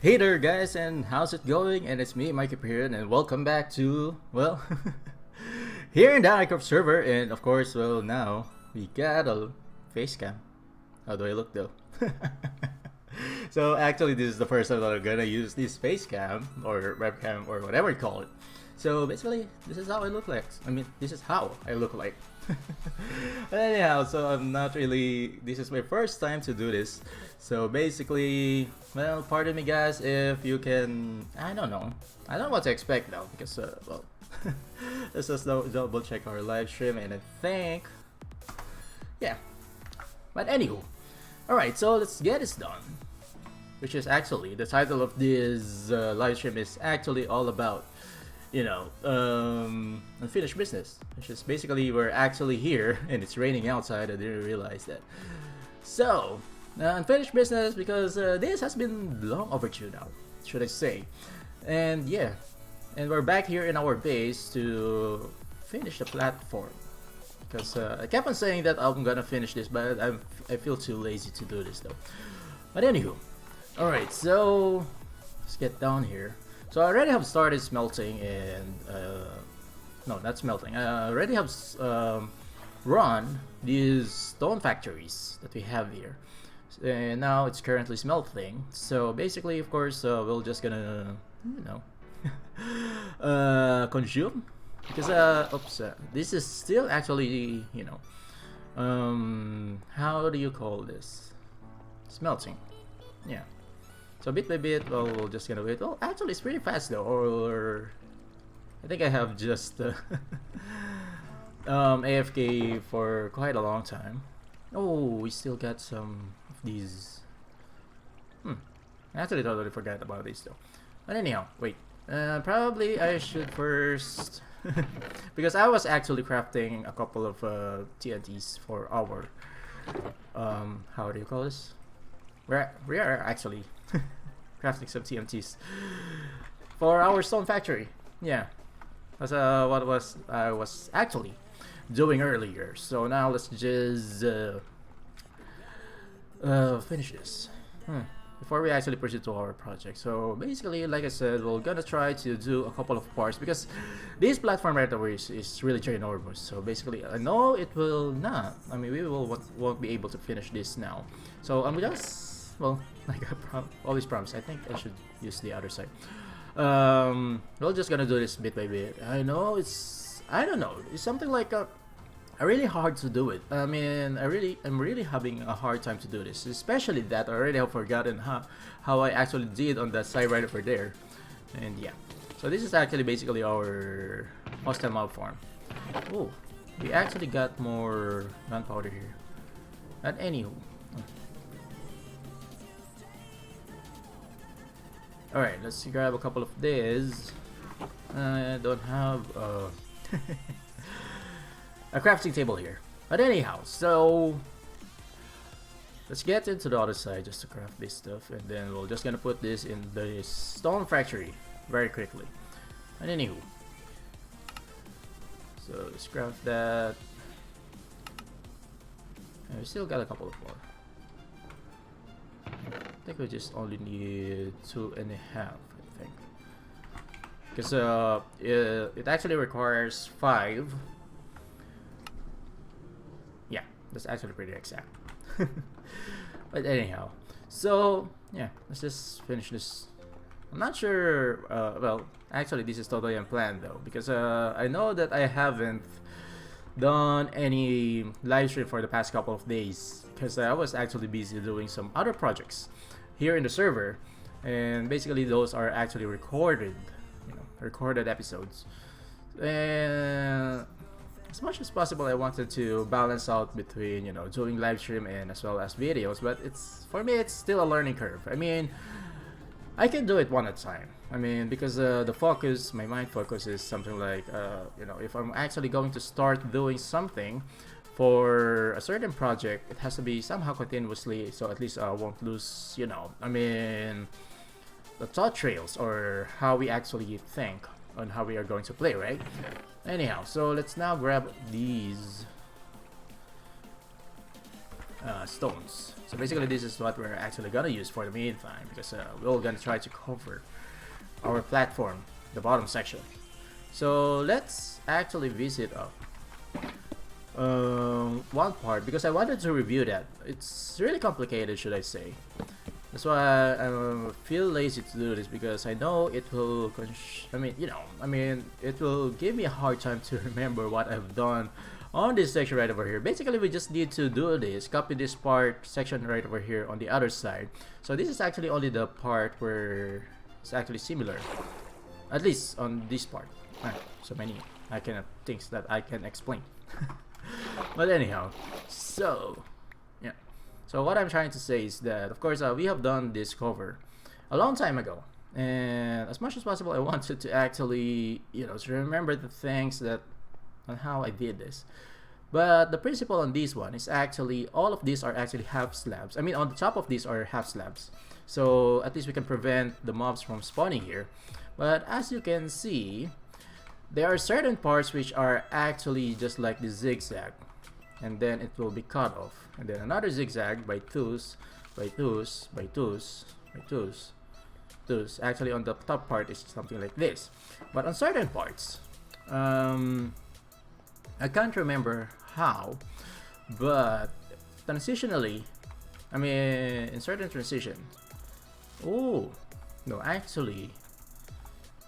Hey there guys, and how's it going? And it's me, Mike here, and welcome back to, well, here in the iCraft server. And of course, well, now we got a face cam. How do I look though? So actually this is the first time that I'm gonna use this face cam or webcam or whatever you call it. So basically this is how I look like. This is how I look like. But anyhow, so I'm not really, this is my first time to do this. So basically, well, pardon me guys if you can, I don't know what to expect now because well, let's just double check our live stream, and I think, yeah. But anywho, alright, so let's get this done. Which is actually, the title of this live stream is actually all about, unfinished business. Which is basically, we're actually here and it's raining outside. I didn't realize that. So, unfinished business because this has been long overdue now, should I say. And yeah, and we're back here in our base to finish the platform. Because I kept on saying that I'm gonna finish this, but I feel too lazy to do this though. But anywho, alright, so let's get down here. So I already have started smelting and no, not smelting. I already have run these stone factories that we have here, and now it's currently smelting. So basically, of course, we're just gonna, consume because this is still actually, how do you call this? Smelting, yeah. So bit by bit, well, we're just gonna wait. Oh, actually, it's pretty fast though. Or I think I have just AFK for quite a long time. Oh, we still got some of these. I actually totally forgot about these though. But anyhow, wait. Probably I should first because I was actually crafting a couple of TNTs for our how do you call this? We are actually crafting some TNTs for our stone factory. Yeah, that's what I was actually doing earlier. So now let's just finish this before we actually proceed to our project. So basically, like I said, we're gonna try to do a couple of parts because this platform right away is really ginormous. So basically, I know it will not. We won't be able to finish this now. So I'm just, well, like I always promise, I think I should use the other side. We're just gonna do this bit by bit. I know I don't know, it's something like really hard to do it. I'm really having a hard time to do this, especially that I already have forgotten how I actually did on that side right over there. And yeah, so this is actually basically our hostile mob farm. Oh, we actually got more gunpowder here. But anywho, alright, let's grab a couple of these. I don't have a crafting table here. But anyhow, so let's get into the other side just to craft this stuff, and then we're just gonna put this in the stone factory very quickly. And anywho, so let's craft that. And we still got a couple of more. I think we just only need 2.5, I think, because it actually requires 5. Yeah, that's actually pretty exact. But anyhow, so yeah, let's just finish this. I'm not sure. Well, actually, this is totally unplanned though, because I know that I haven't done any live stream for the past couple of days because I was actually busy doing some other projects here in the server, and basically those are actually recorded, recorded episodes. And as much as possible, I wanted to balance out between doing live stream and as well as videos, but for me it's still a learning curve. I can do it one at a time. Because the focus, my mind focus is something like, if I'm actually going to start doing something for a certain project, it has to be somehow continuously, so at least I won't lose, the thought trails or how we actually think on how we are going to play, right? Anyhow, so let's now grab these stones. So basically this is what we're actually gonna use for the meantime, because we're gonna try to cover our platform, the bottom section. So let's actually visit one part, because I wanted to review that. It's really complicated, should I say. That's why I feel lazy to do this, because I know it will it will give me a hard time to remember what I've done on this section right over here. Basically, we just need to do this, copy this part section right over here on the other side. So this is actually only the part where it's actually similar, at least on this part. So many things that I can explain. But anyhow, so yeah. So what I'm trying to say is that, of course, we have done this cover a long time ago, and as much as possible, I wanted to actually, to remember the things that on how I did this. But the principle on this one is actually all of these are actually half slabs. I mean, on the top of these are half slabs, so at least we can prevent the mobs from spawning here. But as you can see, there are certain parts which are actually just like the zigzag, and then it will be cut off, and then another zigzag by twos, by twos, by twos, by twos, twos. Actually, on the top part is something like this, but on certain parts, I can't remember how, but transitionally, I mean, in certain transition. Oh, no, actually,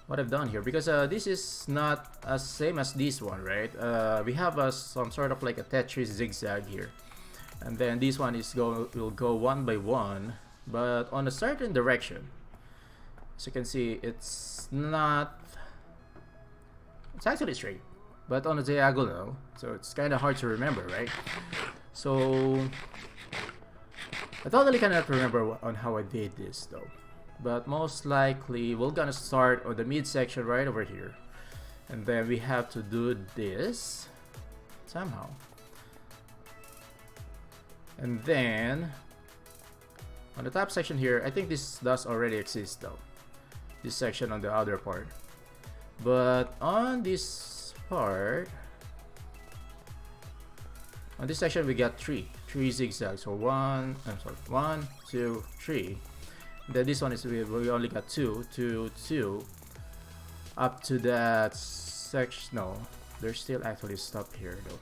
what I've done here, because this is not as same as this one, right? We have some sort of like a Tetris zigzag here, and then this one will go one by one, but on a certain direction. As you can see, it's actually straight, but on a diagonal, so it's kind of hard to remember, right? So I totally cannot remember on how I did this though. But most likely we're gonna start on the midsection right over here, and then we have to do this somehow, and then on the top section here, I think this does already exist though, this section on the other part. But on this part, on this section, we got three zigzags. So one, 2, 3. Then this one is we only got two up to that section. No, there's still actually stop here though,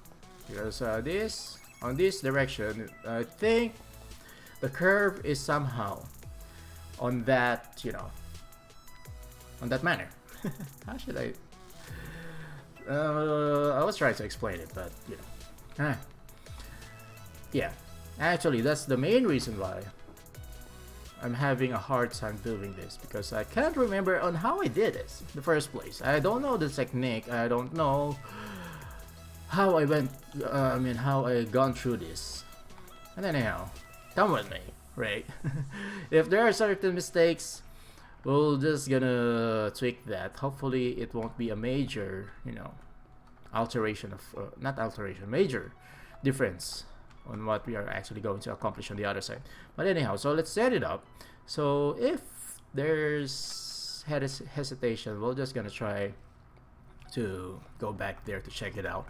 because this on this direction, I think the curve is somehow on that, on that manner. How should I? I was trying to explain it, but yeah. Actually, that's the main reason why I'm having a hard time doing this, because I can't remember on how I did this in the first place. I don't know the technique. I don't know how I went. How I gone through this. And anyhow, come with me, right? If there are certain mistakes, we're just gonna tweak that. Hopefully, it won't be a major, alteration of major difference on what we are actually going to accomplish on the other side. But anyhow, so let's set it up. So if there's hesitation, we're just gonna try to go back there to check it out.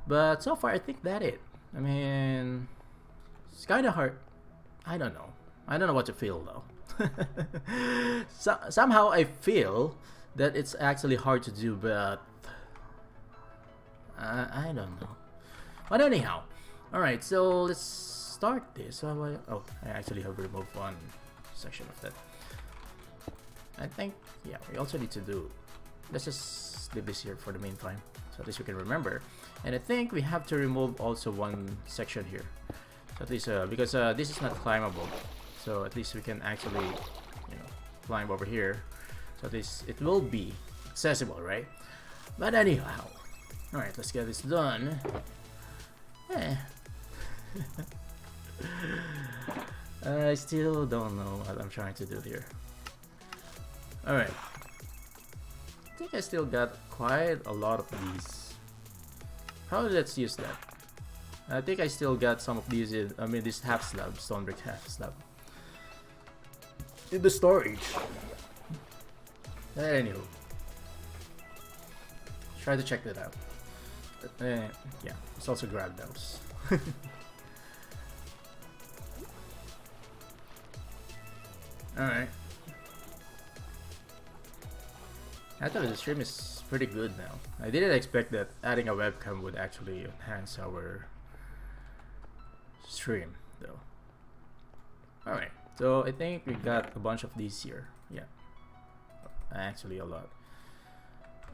But so far, I think that's it. I mean, it's kind of hard. I don't know what to feel though. Somehow I feel that it's actually hard to do, but I don't know. But anyhow, alright, so let's start this. I actually have removed one section of that. I think, yeah, we also need to do, let's just leave this here for the meantime, so at least we can remember. And I think we have to remove also one section here, so at least because this is not climbable, so at least we can actually climb over here, so at least it will be accessible, right? But anyhow, alright, let's get this done. I still don't know what I'm trying to do here. Alright, I think I still got quite a lot of these. Probably let's use that. I think I still got some of these in, this half slab, stone brick half slab in the storage. Anyway, try to check that out. Yeah, let's also grab those. Alright. Actually, the stream is pretty good now. I didn't expect that adding a webcam would actually enhance our stream, though. Alright, so I think we got a bunch of these here. Yeah. Actually, a lot.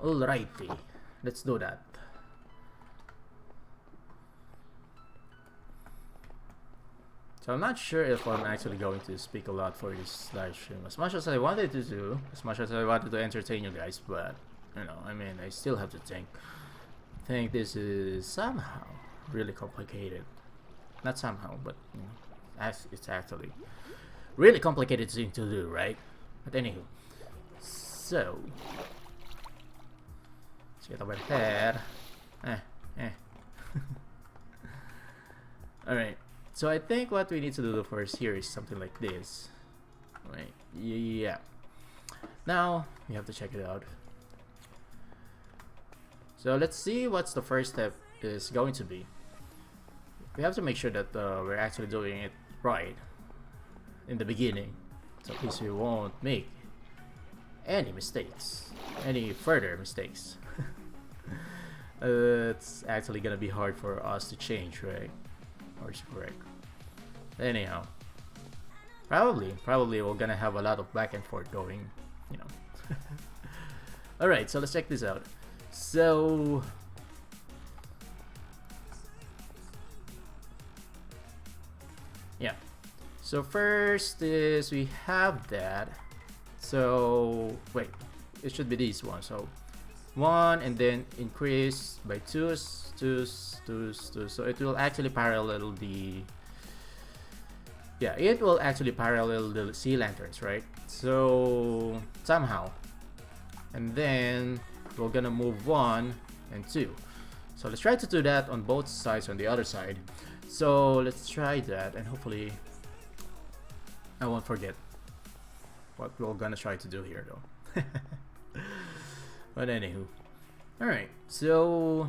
Alrighty, let's do that. So I'm not sure if I'm actually going to speak a lot for this live stream. As much as I wanted to do, as much as I wanted to entertain you guys, but you know, I mean, I still have to think. I think this is somehow really complicated. Not somehow, but you know, it's actually really complicated thing to do, right? But anywho, so let's get over here. All right. So I think what we need to do first here is something like this, right? Yeah. Now we have to check it out. So let's see what's the first step is going to be. We have to make sure that we're actually doing it right in the beginning, so at least we won't make any mistakes, any further mistakes. It's actually gonna be hard for us to change, right? Or is it correct? Anyhow, probably we're gonna have a lot of back and forth going, you know. Alright, so let's check this out. So yeah, so first is we have that. So wait, it should be this one. So 1 and then increase by 2. So it will actually parallel the, yeah, it will actually parallel the sea lanterns, right? So somehow, and then we're gonna move 1 and 2. So let's try to do that on both sides on the other side. So let's try that, and hopefully I won't forget what we're gonna try to do here though. But anywho, alright, so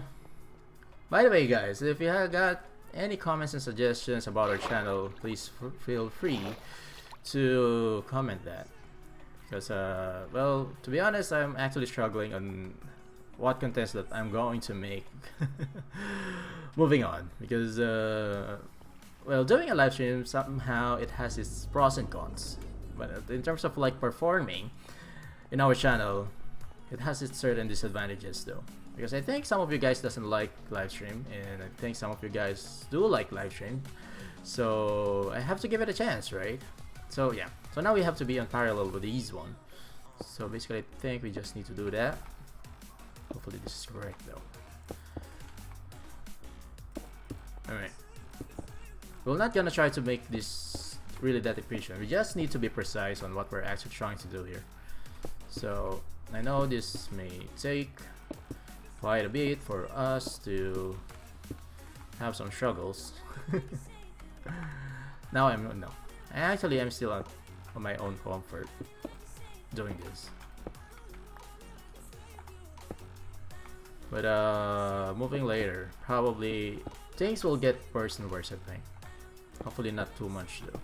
by the way guys, if you have got any comments and suggestions about our channel, please feel free to comment that, because well, to be honest, I'm actually struggling on what contents that I'm going to make. Moving on, because well, doing a live stream, somehow it has its pros and cons, but in terms of like performing in our channel, it has its certain disadvantages though, because I think some of you guys doesn't like live stream, and I think some of you guys do like live stream, so I have to give it a chance, right? So yeah, so now we have to be on parallel with these one. So basically I think we just need to do that. Hopefully this is correct though. Alright, we're not gonna try to make this really that efficient, we just need to be precise on what we're actually trying to do here. So I know this may take quite a bit for us to have some struggles. Now I'm still on my own comfort doing this. But moving later, probably things will get worse and worse, I think. Hopefully not too much though.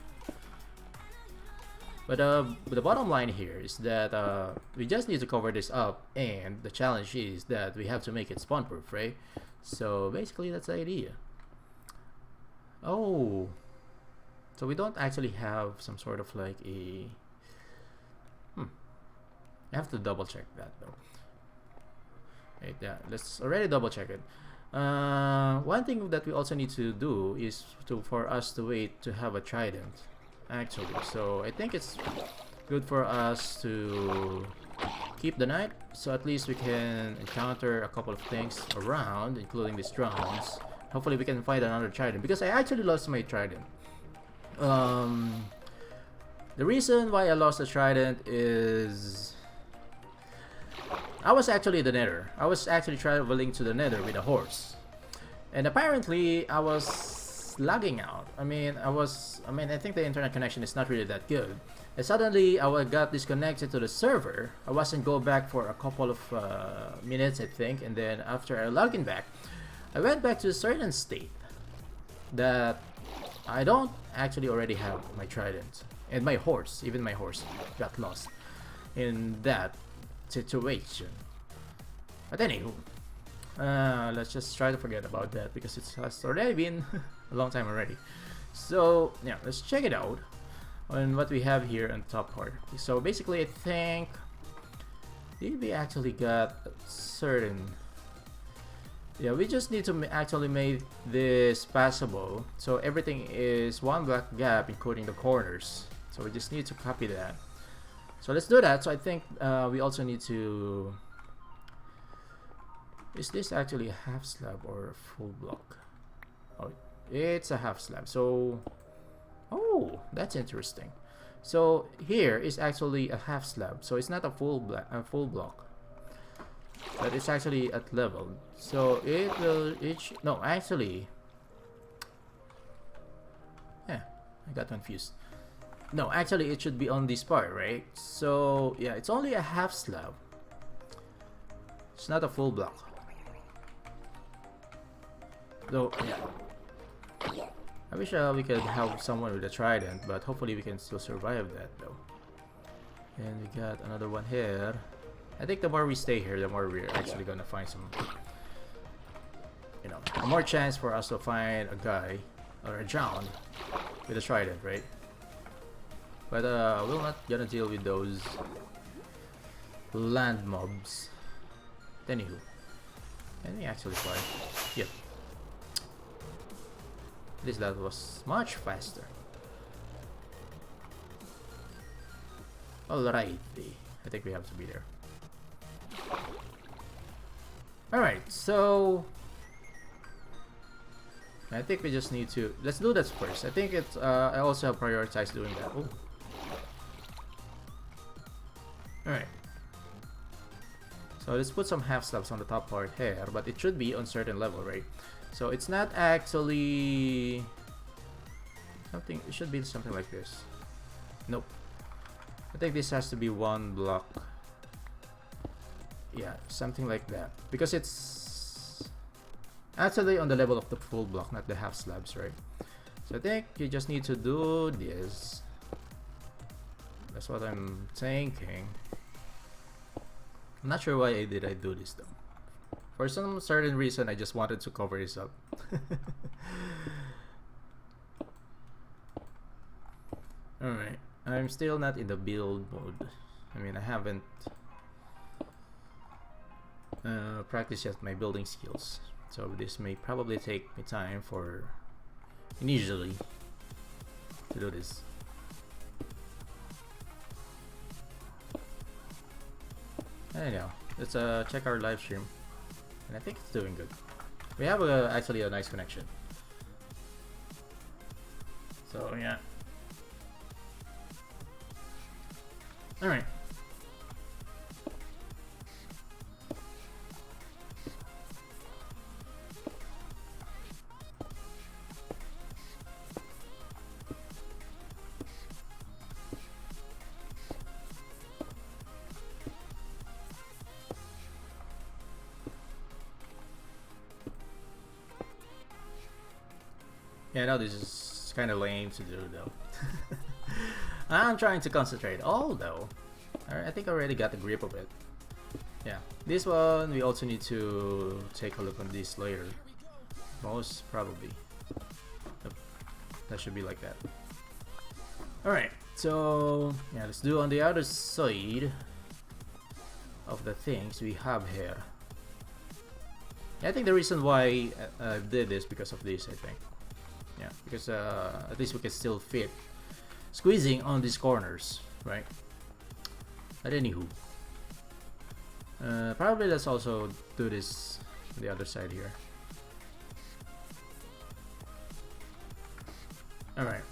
But the bottom line here is that we just need to cover this up, and the challenge is that we have to make it spawn proof, right? So basically that's the idea. Oh, so we don't actually have some sort of like a I have to double check that though. Wait, yeah, let's already double check it. One thing that we also need to do is for us to wait to have a trident, actually. So I think it's good for us to keep the night, so at least we can encounter a couple of things around, including these drones. Hopefully we can find another trident, because I actually lost my trident. The reason why I lost the trident is I was actually in the nether. I was actually traveling to the nether with a horse, and apparently I was lagging out. I think the internet connection is not really that good, and suddenly I got disconnected to the server. I wasn't go back for a couple of minutes, I think, and then after I logged in back, I went back to a certain state that I don't actually already have my trident. And my horse, even my horse, got lost in that situation. But anywho, let's just try to forget about that because it has already been a long time already. So yeah, let's check it out on what we have here on top part. So basically, I think we actually got certain. Yeah, we just need to actually make this passable. So everything is one black gap, including the corners. So we just need to copy that. So let's do that. So I think we also need to. Is this actually a half slab or a full block? Oh, it's a half slab. So, oh, that's interesting. So here is actually a half slab. So it's not a full block, but it's actually at level. So it will each. No, actually, yeah, I got confused. No, actually, it should be on this part, right? So yeah, it's only a half slab. It's not a full block. Though, yeah. I wish we could help someone with a trident, but hopefully we can still survive that though. And we got another one here. I think the more we stay here, the more we're actually gonna find some, you know, more chance for us to find a guy or a John with a trident, right? But we're not gonna deal with those land mobs. Anywho, can we actually fly? Yep. At least that was much faster. Alrighty, I think we have to be there. Alright, so I think we just need to let's do that first. I think it's I also have prioritized doing that. Oh. Alright. So let's put some half slabs on the top part here, but it should be on certain level, right? So it's not actually something, it should be something like this. Nope. I think this has to be one block. Yeah, something like that. Because it's actually on the level of the full block, not the half slabs, right? So I think you just need to do this. That's what I'm thinking. I'm not sure why I do this though. For some certain reason, I just wanted to cover this up. Alright, I'm still not in the build mode. I mean, I haven't practiced yet my building skills. So this may probably take me time for initially to do this. Anyhow, let's check our live stream. And I think it's doing good. We have actually a nice connection. So yeah. Alright. Yeah, no, this is kind of lame to do though. I'm trying to concentrate. Although, I think I already got the grip of it. Yeah, this one we also need to take a look on this later. Most probably. Yep. That should be like that. Alright, so yeah, let's do on the other side of the things we have here. I think the reason why I did this because of this, I think. Yeah, because at least we can still fit squeezing on these corners, right? But anywho, probably let's also do this on the other side here. All right.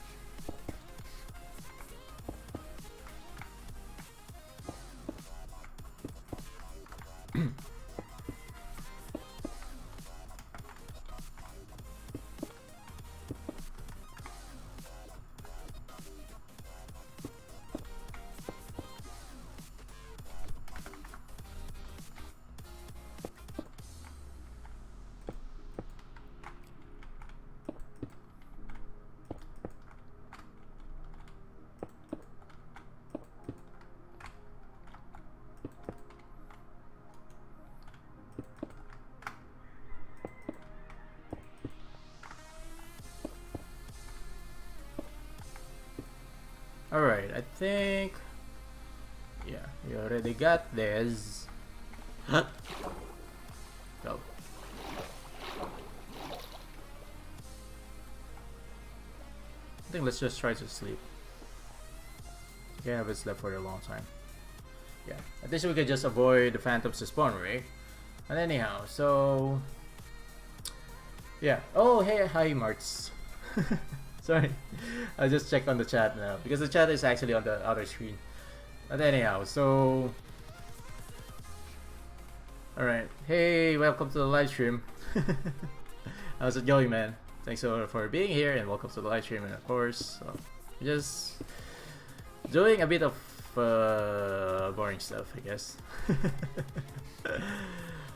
Alright, I think... Yeah, you already got this. Go. I think let's just try to sleep. You can't have it slept for a long time. Yeah, at least we could just avoid the phantoms to spawn, right? And anyhow, so... Yeah. Oh, hey, hi, Marks. Sorry. I just checked on the chat now, because the chat is actually on the other screen. But anyhow, so... Alright. Hey, welcome to the live stream. How's it going, man? Thanks for being here, and welcome to the live stream, and of course, just doing a bit of boring stuff, I guess.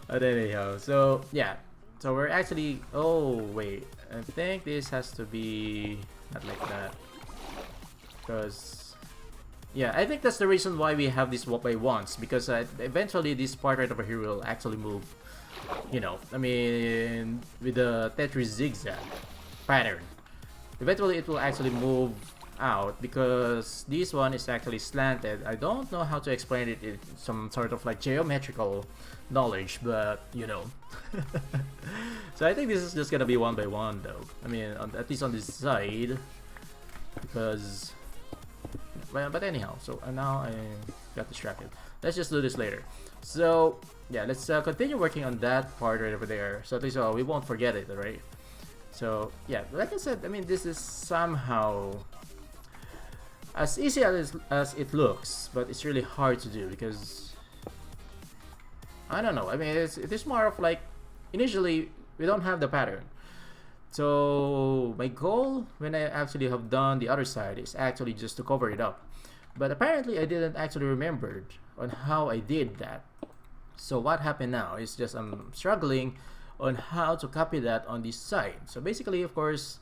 But anyhow, so yeah, so we're actually, oh wait, I think this has to be not like that, because yeah, I think that's the reason why we have this walk by once, because eventually this part right over here will actually move, you know, I mean, with the Tetris zigzag pattern. Eventually it will actually move out, because this one is actually slanted. I don't know how to explain it in some sort of like geometrical knowledge, but you know. So I think this is just gonna be one by one though. I mean, at least on this side, because but anyhow, so now I got distracted. Let's just do this later. So yeah, let's continue working on that part right over there, so at least we won't forget it, right? So yeah, like I said, I mean, this is somehow as easy as it looks, but it's really hard to do, because I don't know, I mean, it is more of like, initially we don't have the pattern. So my goal when I actually have done the other side is actually just to cover it up, but apparently I didn't actually remember on how I did that. So what happened now is just I'm struggling on how to copy that on this side. So basically, of course,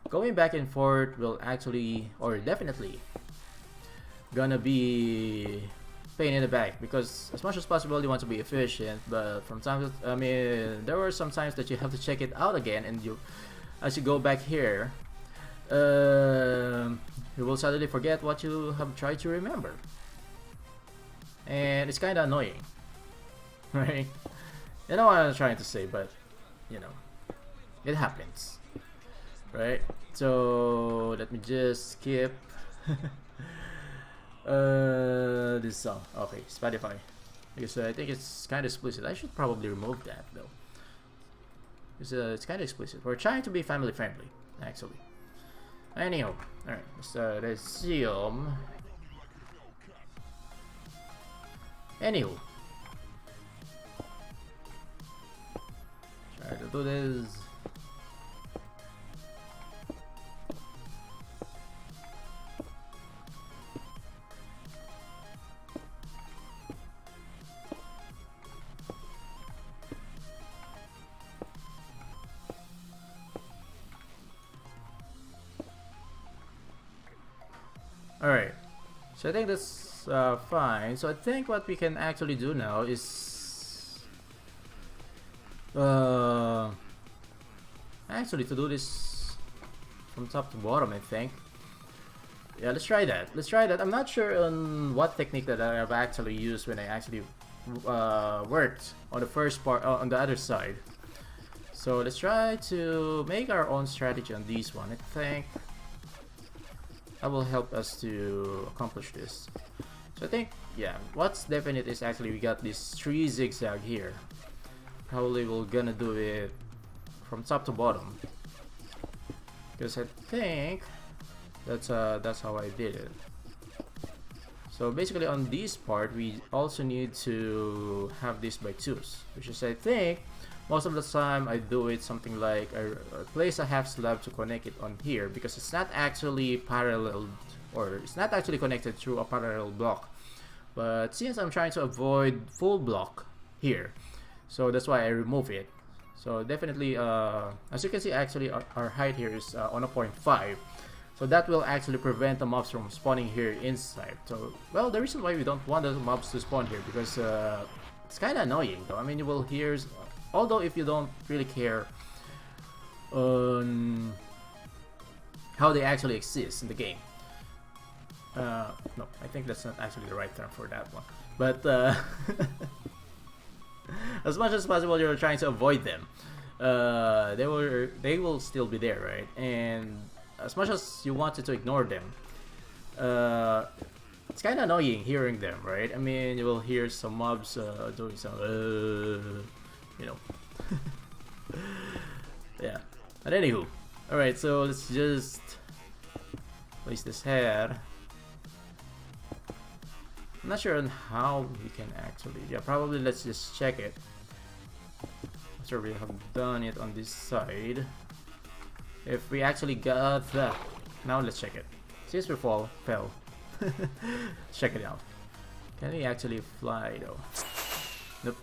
going back and forth will actually, or definitely, gonna be pain in the back, because as much as possible you want to be efficient, but from time to, I mean, there were some times that you have to check it out again, and you, as you go back here, you will suddenly forget what you have tried to remember, and it's kind of annoying, right? You know what I'm trying to say, but you know, it happens, right? So let me just skip this song. Okay, Spotify, because I think it's kind of explicit. I should probably remove that though, because it's kind of explicit. We're trying to be family friendly, actually. Anyhow, all right, let's resume. Anywho, try to do this. Alright, so I think that's fine. So I think what we can actually do now is actually to do this from top to bottom, I think. Yeah, let's try that. Let's try that. I'm not sure on what technique that I have actually used when I actually worked on the first part, on the other side. So let's try to make our own strategy on this one. I think that will help us to accomplish this. So I think, yeah, what's definite is actually we got this 3 zigzag here. Probably we're gonna do it from top to bottom, because I think that's how I did it. So basically on this part we also need to have this by 2s, which is, I think most of the time I do it something like I place a half slab to connect it on here, because it's not actually parallel, or it's not actually connected through a parallel block. But since I'm trying to avoid full block here, so that's why I remove it. So definitely, as you can see, actually our height here is on a 0.5. So that will actually prevent the mobs from spawning here inside. So, well, the reason why we don't want the mobs to spawn here, because it's kind of annoying though. I mean, you will hear, although if you don't really care on how they actually exist in the game, No, I think that's not actually the right term for that one. But as much as possible, you're trying to avoid them. They will still be there, right? And as much as you wanted to ignore them, it's kind of annoying hearing them, right? I mean, you will hear some mobs doing some, you know. Yeah. But anywho, all right. So let's just place this here. I'm not sure on how we can actually. Yeah, probably let's just check it. After we have done it on this side, if we actually got that. Now let's check it. Since we fell. Check it out. Can we actually fly though? Nope.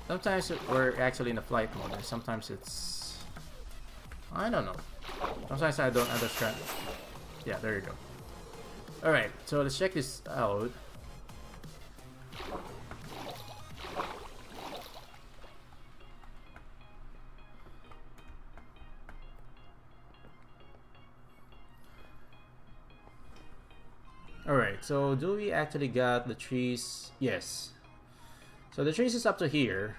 Sometimes we're actually in a flight mode, and sometimes it's... I don't know. Sometimes I don't understand. Yeah, there you go. Alright, so let's check this out. Alright, so do we actually got the trees? Yes. So the trees is up to here,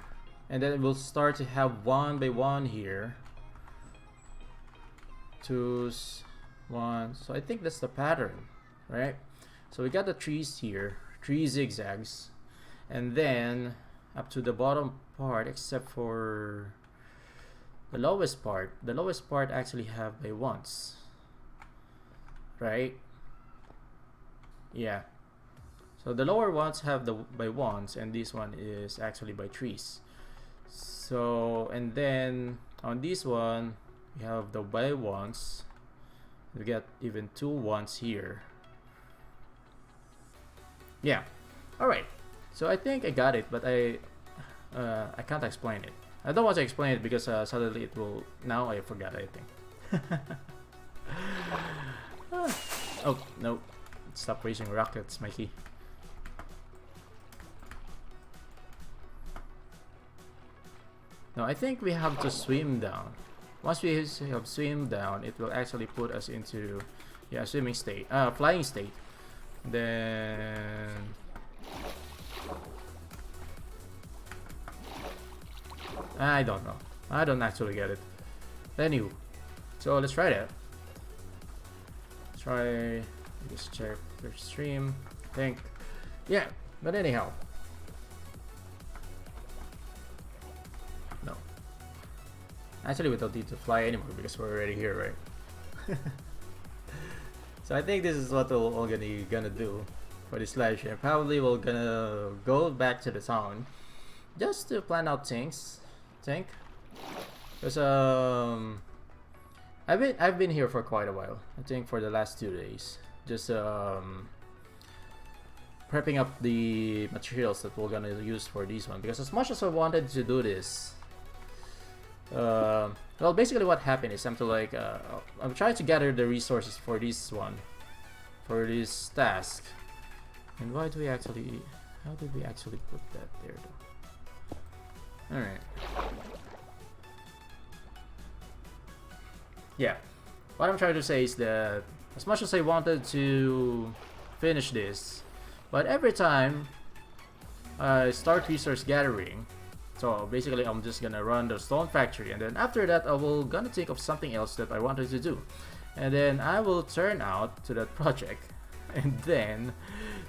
and then we'll start to have one by one here. Two, one. So I think that's the pattern, right? So we got the trees here, three zigzags, and then up to the bottom part, except for the lowest part. The lowest part actually have by ones, right? Yeah. So the lower ones have the by ones, and this one is actually by threes. So, and then on this one we have the by ones. We get even two ones here. Yeah. All right. So I think I got it, but I can't explain it. I don't want to explain it because suddenly it will. Now I forgot. I think. Oh no. Stop raising rockets, Mikey. No, I think we have to swim down. Once we have swim down, it will actually put us into, yeah, swimming state, flying state. Then I don't know. I don't actually get it. Anyway, so let's try that. Try. Just check the stream. I think. Yeah, but anyhow. No. Actually, we don't need to fly anymore because we're already here, right? So I think this is what we're all gonna do for this live stream. Probably we're gonna go back to the town just to plan out things. Think. Because I've been here for quite a while. I think for the last 2 days. Just prepping up the materials that we're gonna use for this one, because as much as I wanted to do this, well, basically what happened is I'm trying to gather the resources for this one, for this task. And why do we actually? How did we actually put that there though? All right. Yeah, what I'm trying to say is that as much as I wanted to finish this, but every time I start resource gathering, so basically I'm just gonna run the stone factory, and then after that I will gonna think of something else that I wanted to do, and then I will turn out to that project, and then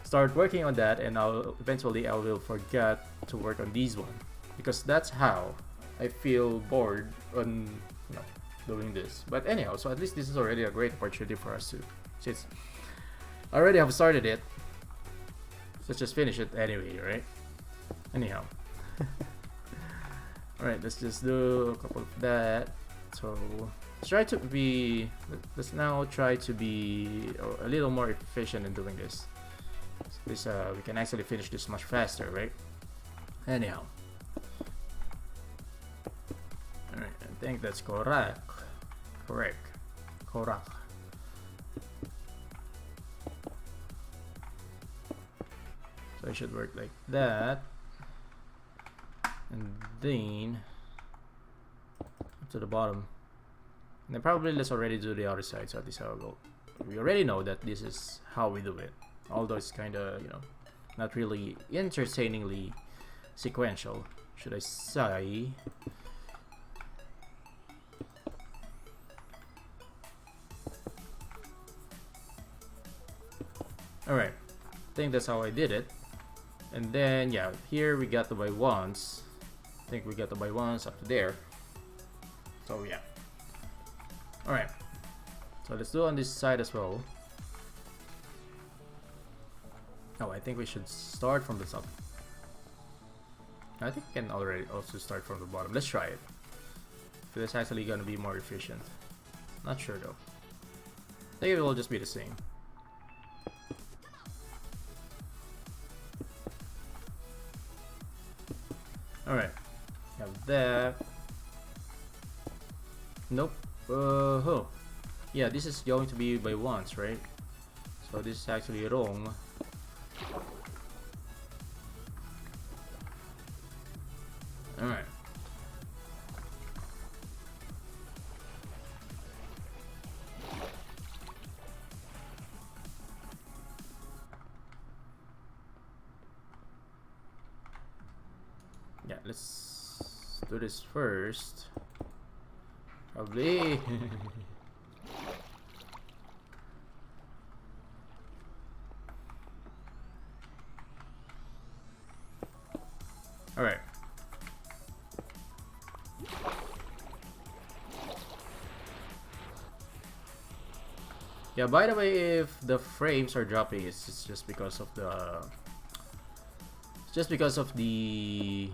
start working on that, and eventually I will forget to work on these one, because that's how I feel bored on, you know, doing this. But anyhow, so at least this is already a great opportunity for us to, since I already have started it, let's just finish it anyway, right? Anyhow. Alright, let's just do a couple of that. So let's now try to be a little more efficient in doing this. So we can actually finish this much faster, right? Anyhow. Alright, I think that's correct. Correct. So it should work like that. And then up to the bottom. And then probably let's already do the other side, so this is how we go. We already know that this is how we do it. Although it's kind of, you know, not really entertainingly sequential, should I say. Alright, I think that's how I did it. And then, yeah, here we got the by ones. I think we got the by ones up to there. So, yeah. Alright, so let's do it on this side as well. Oh, I think we should start from the top. I think we can already also start from the bottom. Let's try it. So it's actually gonna be more efficient. Not sure though. I think it will just be the same. Alright. Have that. Nope. Oh. Yeah, this is going to be by ones, right? So this is actually wrong. Alright. Yeah, let's do this first. Probably. Alright. Yeah, by the way, if the frames are dropping, it's just because of the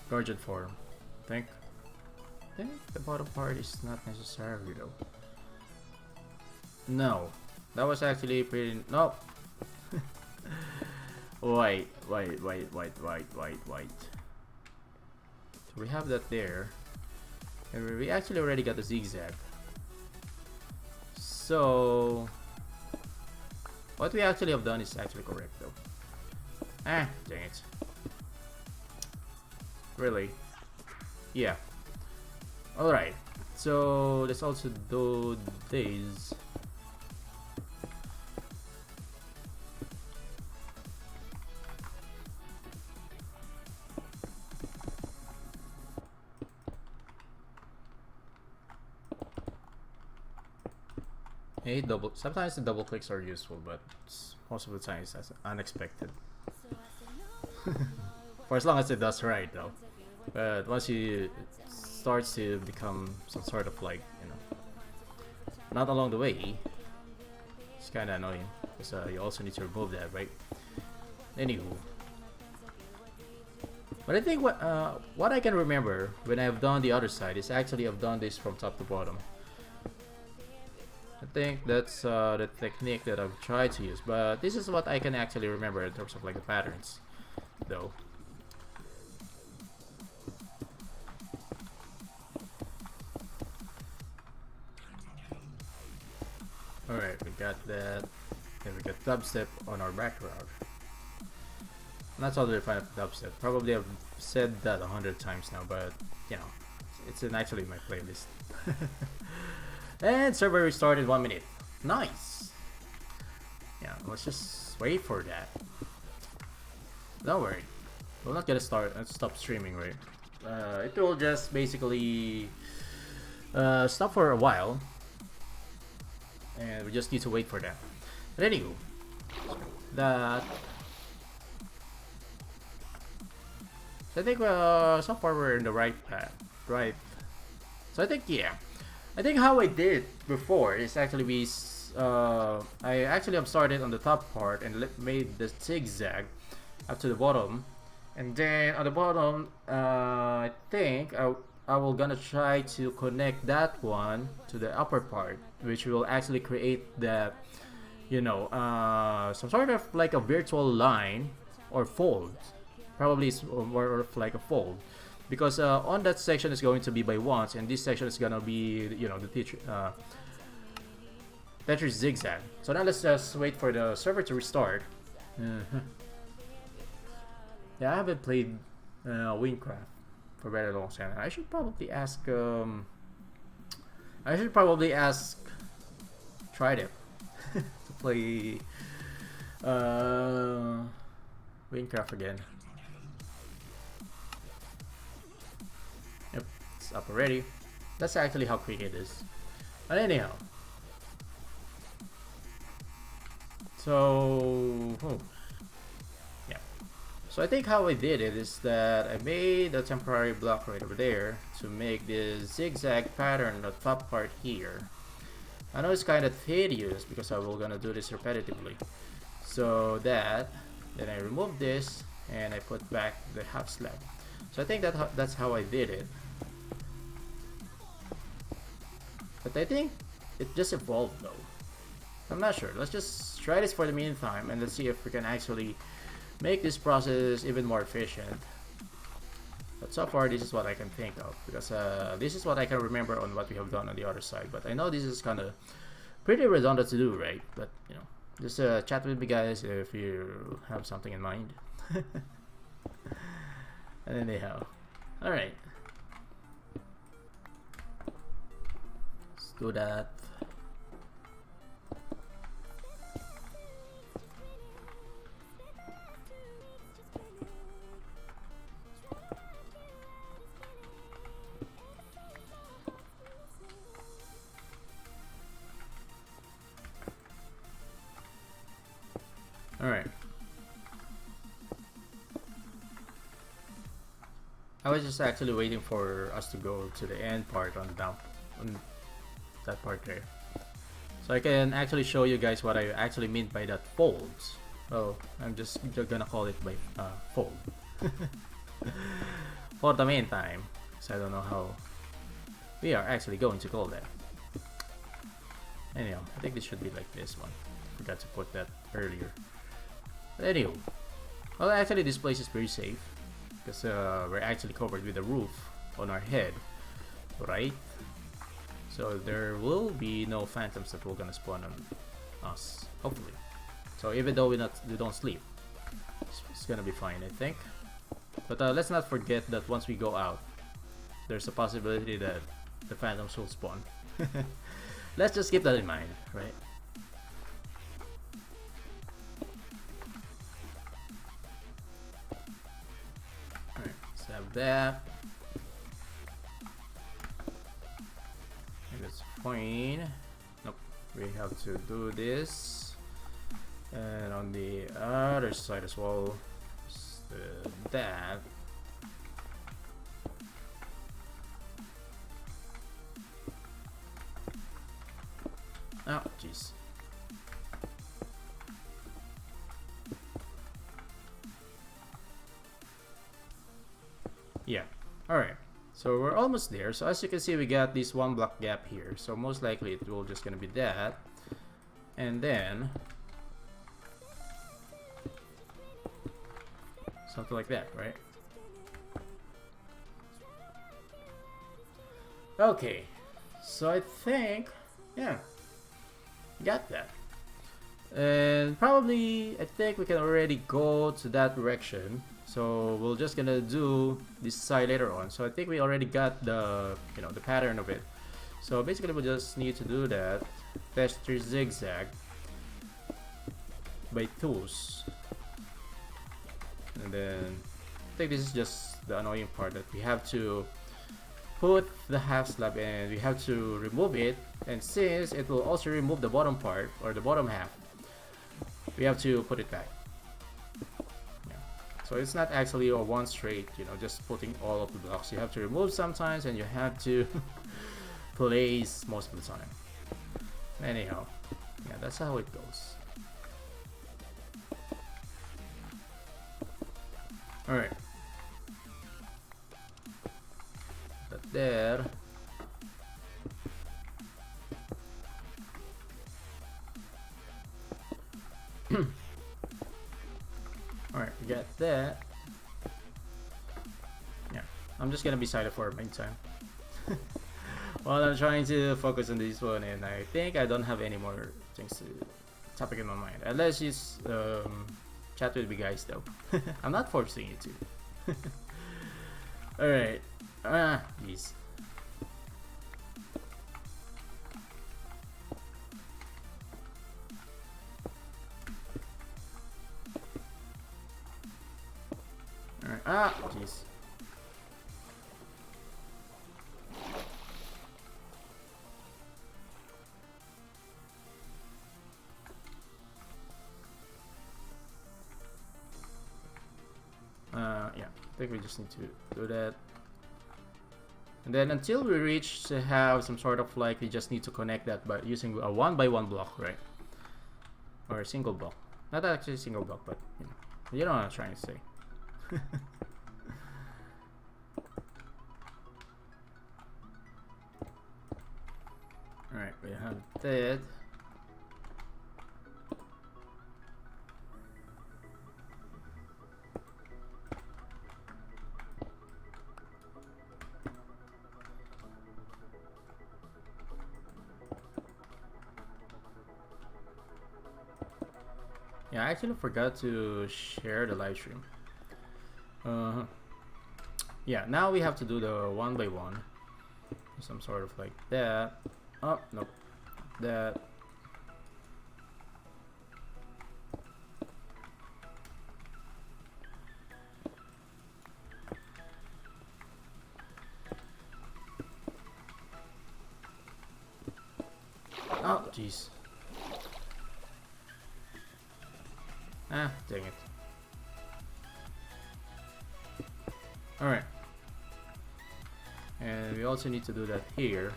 guardian form, I think. I think the bottom part is not necessarily though. No, that was actually pretty. No. Wait. So we have that there, and we actually already got the zigzag. So what we actually have done is actually correct though. Ah, dang it. Really? Yeah. Alright. So let's also do these. Hey, sometimes the double clicks are useful, but most of the times that's unexpected. For as long as it does right though. But once it starts to become some sort of like, you know, not along the way, it's kinda annoying. Because you also need to remove that, right? Anywho. But I think what I can remember when I've done the other side is actually I've done this from top to bottom. I think that's the technique that I've tried to use, but this is what I can actually remember in terms of like the patterns, though. Alright, we got that. Then we got dubstep on our background. I'm not totally a fan of dubstep. Probably I've said that 100 times now, but you know, it's actually my playlist. And server restarted 1 minute. Nice. Yeah, let's just wait for that. Don't worry, we're not gonna stop streaming, right? It will just basically stop for a while, and we just need to wait for that. But anywho, that. So I think so far we're in the right path, right? So I think yeah. I think how I did before is actually I actually have started on the top part and made the zigzag up to the bottom, and then on the bottom I think I will gonna try to connect that one to the upper part, which will actually create the, you know, some sort of like a virtual line or fold. Probably it's more of like a fold. Because on that section is going to be by ones, and this section is gonna be, you know, the Tetris zigzag. So now let's just wait for the server to restart. Yeah, I haven't played Winecraft for a very long time. I should probably ask I should probably ask Trident to play Minecraft again. Yep, it's up already. That's actually how quick it is. But anyhow. So, yeah. So I think how I did it is that I made a temporary block right over there to make this zigzag pattern on the top part here. I know it's kind of tedious because I will gonna do this repetitively. So that, then I remove this and I put back the half slab. So I think that's how I did it. But I think it just evolved though. I'm not sure. Let's just try this for the meantime and let's see if we can actually make this process even more efficient. But so far this is what I can think of because this is what I can remember on what we have done on the other side. But I know this is kind of pretty redundant to do, right? But you know, just chat with me guys if you have something in mind. And anyhow, alright. Let's do that. Alright. I was just actually waiting for us to go to the end part on that part there. So I can actually show you guys what I actually mean by that folds. Oh, I'm just gonna call it by fold. For the meantime, because I don't know how we are actually going to call that. Anyhow, I think this should be like this one. Forgot to put that earlier. But anyway, well actually this place is pretty safe because we're actually covered with a roof on our head, right? So there will be no phantoms that will gonna spawn on us, hopefully. So even though we don't sleep, it's gonna be fine, I think. But let's not forget that once we go out, there's a possibility that the phantoms will spawn. Let's just keep that in mind, right? Alright, let's have that. And that's fine. Nope, we have to do this. And on the other side as well, that. Oh, jeez. Yeah. Alright. So we're almost there. So as you can see, we got this one block gap here. So most likely it will just gonna be that. And then something like that, right? Okay. So I think, yeah, got that. And probably I think we can already go to that direction. So we're just gonna do this side later on. So I think we already got the the pattern of it. So basically we just need to do that. Test your zigzag by tools. And then I think this is just the annoying part that we have to put the half slab and we have to remove it, and since it will also remove the bottom part or the bottom half, we have to put it back. Yeah. So it's not actually a one straight, just putting all of the blocks. You have to remove sometimes and you have to place most of the time. Anyhow, yeah, that's how it goes. Alright. That there. Alright, we got that. Yeah, I'm just gonna be silent for a meantime. While I'm trying to focus on this one, and I think I don't have any more topic in my mind. Unless you chat with me guys though. I'm not forcing you to. Alright. Jeez. Alright, ah, jeez. Yeah, I think we just need to do that. And then until we reach to have some sort of like, we just need to connect that by using a 1x1 block, right? Or a single block. Not actually a single block, but you know what I'm trying to say. Alright, we have that. Yeah, I actually forgot to share the live stream. Yeah, now we have to do the 1x1. Some sort of like that. Oh, no. That. Oh, jeez. Ah, dang it. Alright. And we also need to do that here.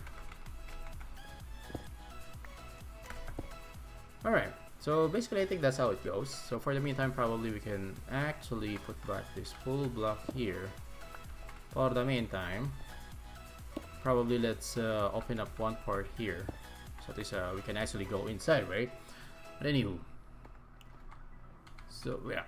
Alright, so basically I think that's how it goes. So for the meantime, probably we can actually put back this full block here. For the meantime, probably let's open up one part here. So at least we can actually go inside, right? But anywho. So yeah.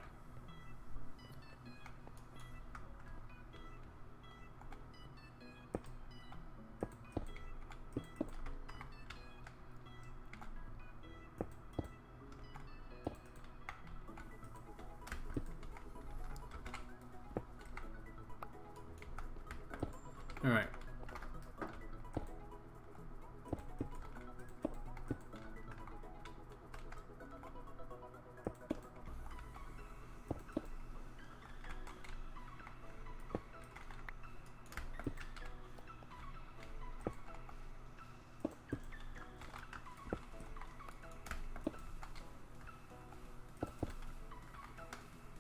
Alright.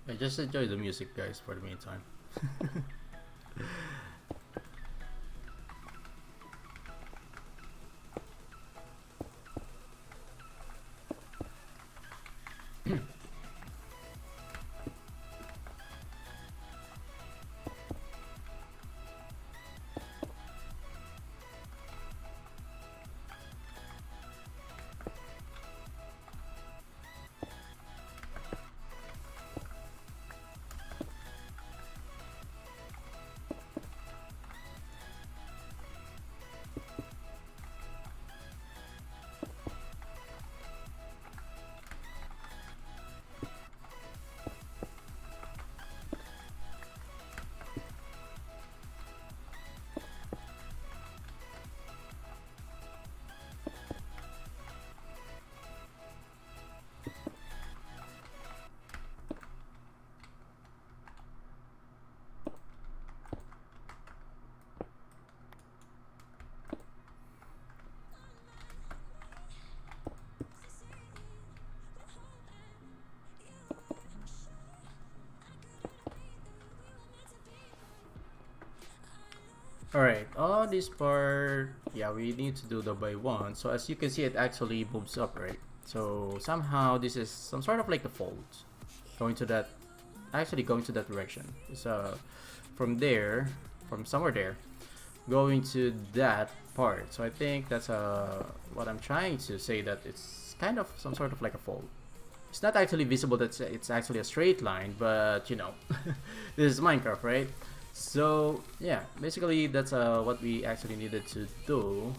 I just enjoy the music, guys, for the meantime. Alright, on this part, yeah, we need to do the by one. So as you can see, it actually moves up, right? So somehow this is some sort of like the fold. Going to that, actually going to that direction. So from there, from somewhere there, going to that part. So I think that's what I'm trying to say, that it's kind of some sort of like a fold. It's not actually visible that it's actually a straight line, but you know, this is Minecraft, right? So yeah, basically that's what we actually needed to do.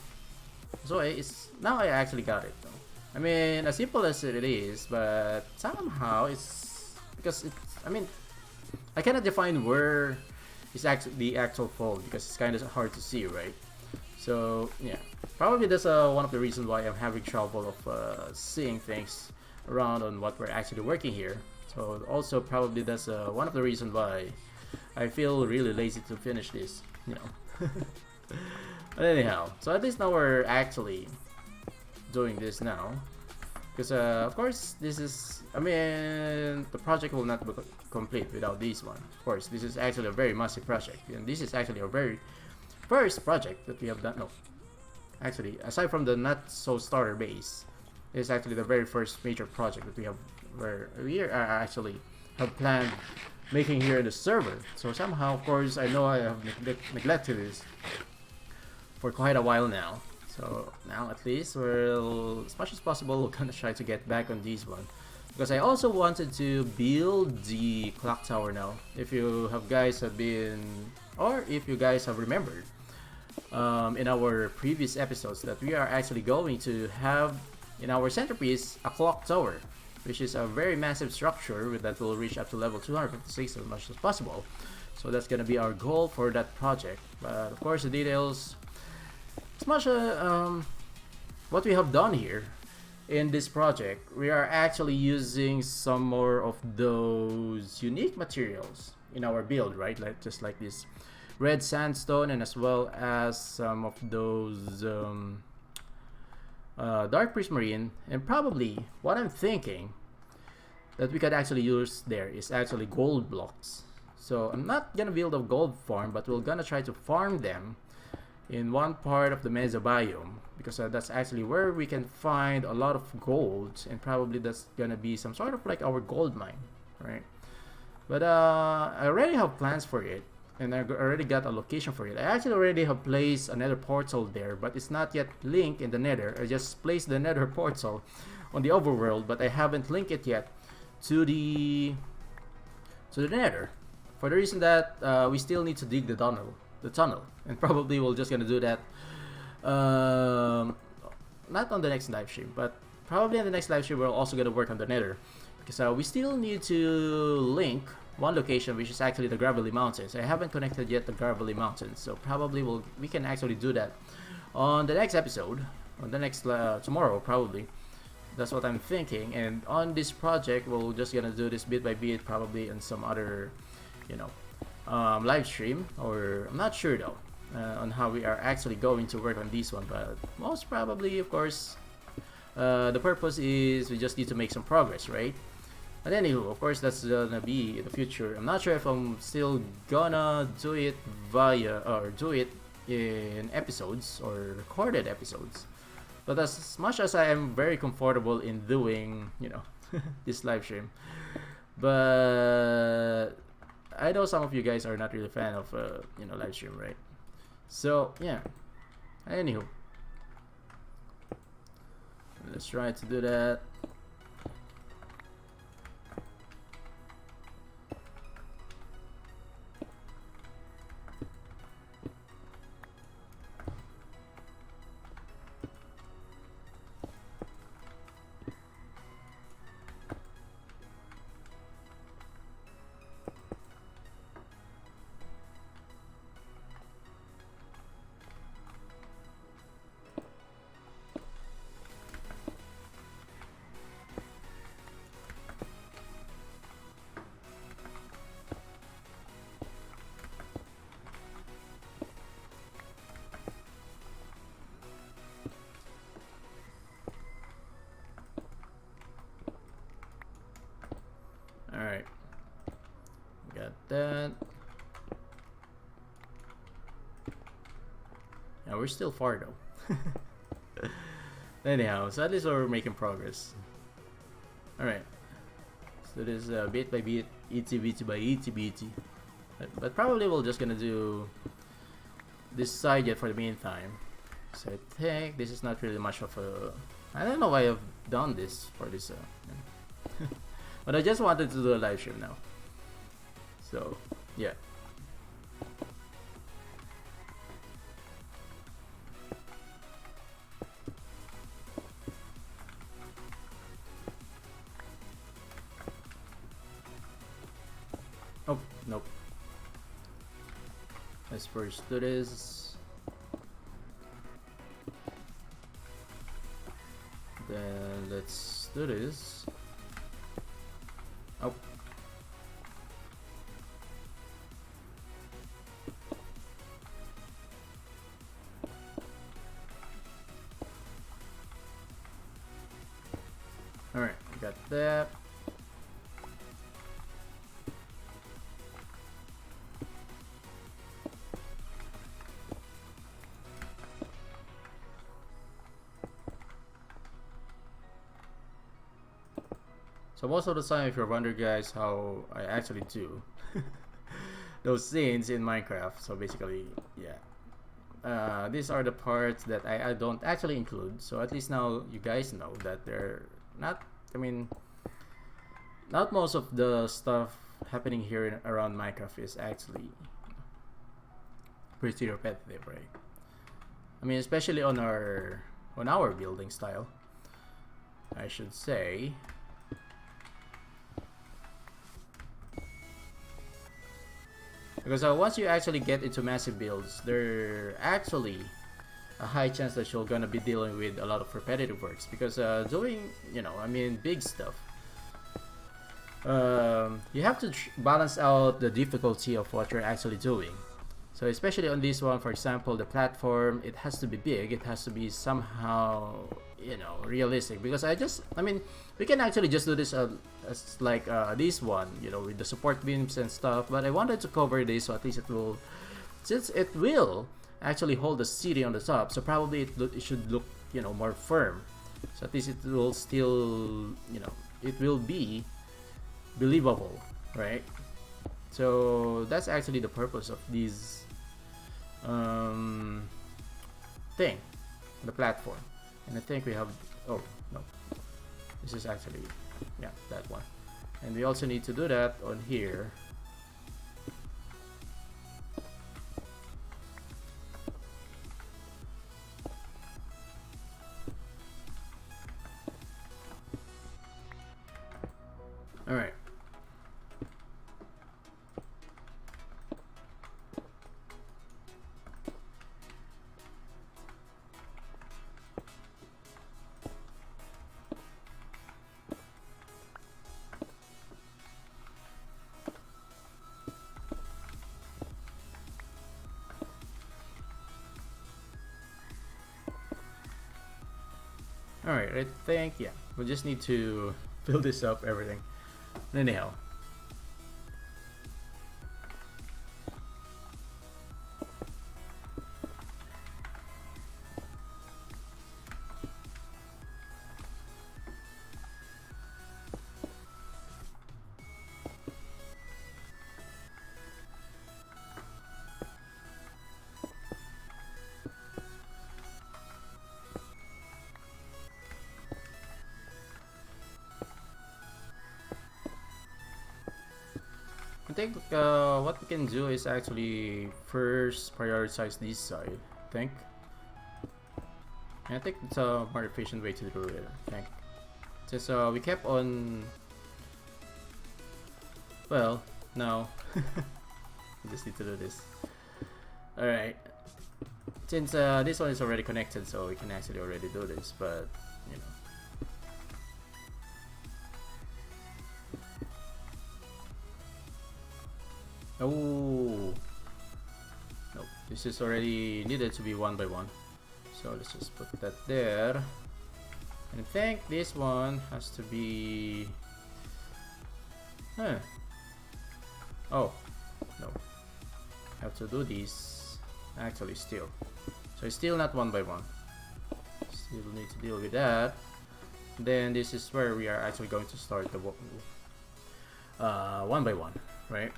So it's now I actually got it though. I mean, as simple as it is, but somehow it's because it's. I mean, I cannot define where is actually the actual fold because it's kind of hard to see, right? So yeah, probably that's one of the reasons why I'm having trouble of seeing things around on what we're actually working here. So also probably that's one of the reasons why I feel really lazy to finish this, you know. But anyhow, so at least now we're actually doing this now. Because of course this is, I mean, the project will not be complete without this one. Of course, this is actually a very massive project, and this is actually a very first project that we have done. No, actually, aside from the not so starter base, it's actually the very first major project that we have, where we are actually have planned making here in the server. So somehow, of course, I know I have neglected this for quite a while now. So now at least we'll, as much as possible, we're gonna try to get back on this one. Because I also wanted to build the clock tower now. If you have guys have been, or if you guys have remembered, in our previous episodes, that we are actually going to have in our centerpiece a clock tower, which is a very massive structure that will reach up to level 256 as much as possible. So that's gonna be our goal for that project. But of course, the details, as much what we have done here in this project, we are actually using some more of those unique materials in our build, right? Like just like this red sandstone, and as well as some of those dark prismarine, and probably what I'm thinking that we could actually use there is actually gold blocks. So I'm not gonna build a gold farm, but we're gonna try to farm them in one part of the mesa biome, because that's actually where we can find a lot of gold, and probably that's gonna be some sort of like our gold mine, right? But I already have plans for it, and I already got a location for it. I actually already have placed another portal there, but it's not yet linked in the nether. I just placed the nether portal on the overworld, but I haven't linked it yet to the nether, for the reason that we still need to dig the tunnel, and probably we're just gonna do that not on the next live stream, but probably on the next live stream we're also gonna work on the nether, because we still need to link one location, which is actually the gravelly mountains. I haven't connected yet the gravelly mountains, so probably we can actually do that on the next episode, on the next tomorrow probably. That's what I'm thinking. And on this project, we're just gonna do this bit by bit, probably in some other, you know, live stream, or I'm not sure though on how we are actually going to work on this one. But most probably, of course, the purpose is we just need to make some progress, right? But anywho, of course, that's gonna be in the future. I'm not sure if I'm still gonna do it via, or do it in episodes or recorded episodes. But as much as I am very comfortable in doing, you know, this live stream, but I know some of you guys are not really a fan of, you know, live stream, right? So yeah. Anywho, let's try to do that. Alright, got that. Yeah, we're still far though. Anyhow, so at least we're making progress. Alright, so this bit by bit, itty bitty by itty bitty. But probably we're just gonna do this side yet for the meantime. So I think this is not really much of a... I don't know why I've done this for this. But I just wanted to do a live stream now. So, yeah. Oh, nope. Let's first do this. Then let's do this. Oh. like that. So most of the time, if you're wondering guys how I actually do those scenes in Minecraft, so basically, yeah. These are the parts that I don't actually include, so at least now you guys know that they're not, I mean, not most of the stuff happening here around Minecraft is actually pretty repetitive, right? I mean, especially on our building style, I should say. Because once you actually get into massive builds, there actually a high chance that you're gonna be dealing with a lot of repetitive works. Because doing, you know, I mean, big stuff, you have to balance out the difficulty of what you're actually doing. So especially on this one, for example, the platform, it has to be big. It has to be somehow, you know, realistic. Because I mean, we can actually just do this as like this one, you know, with the support beams and stuff. But I wanted to cover this so at least it will, since it will actually hold the city on the top. So probably it should look, you know, more firm. So at least it will still, you know, it will be believable, right? So that's actually the purpose of these thing, the platform. And I think we have, oh no, this is actually, yeah, that one. And we also need to do that on here. All right. Alright, I think, yeah, we just need to fill this up, everything. Anyhow. I think what we can do is actually first prioritize this side, I think. And I think it's a more efficient way to do it, I think. Since we kept on... Well, no. We just need to do this. Alright. Since this one is already connected, so we can actually already do this, but, you know. Oh no, this is already needed to be one by one, so let's just put that there. And I think this one has to be oh no, I have to do these actually still, so it's still not one by one, still need to deal with that. Then this is where we are actually going to start the one by one, right?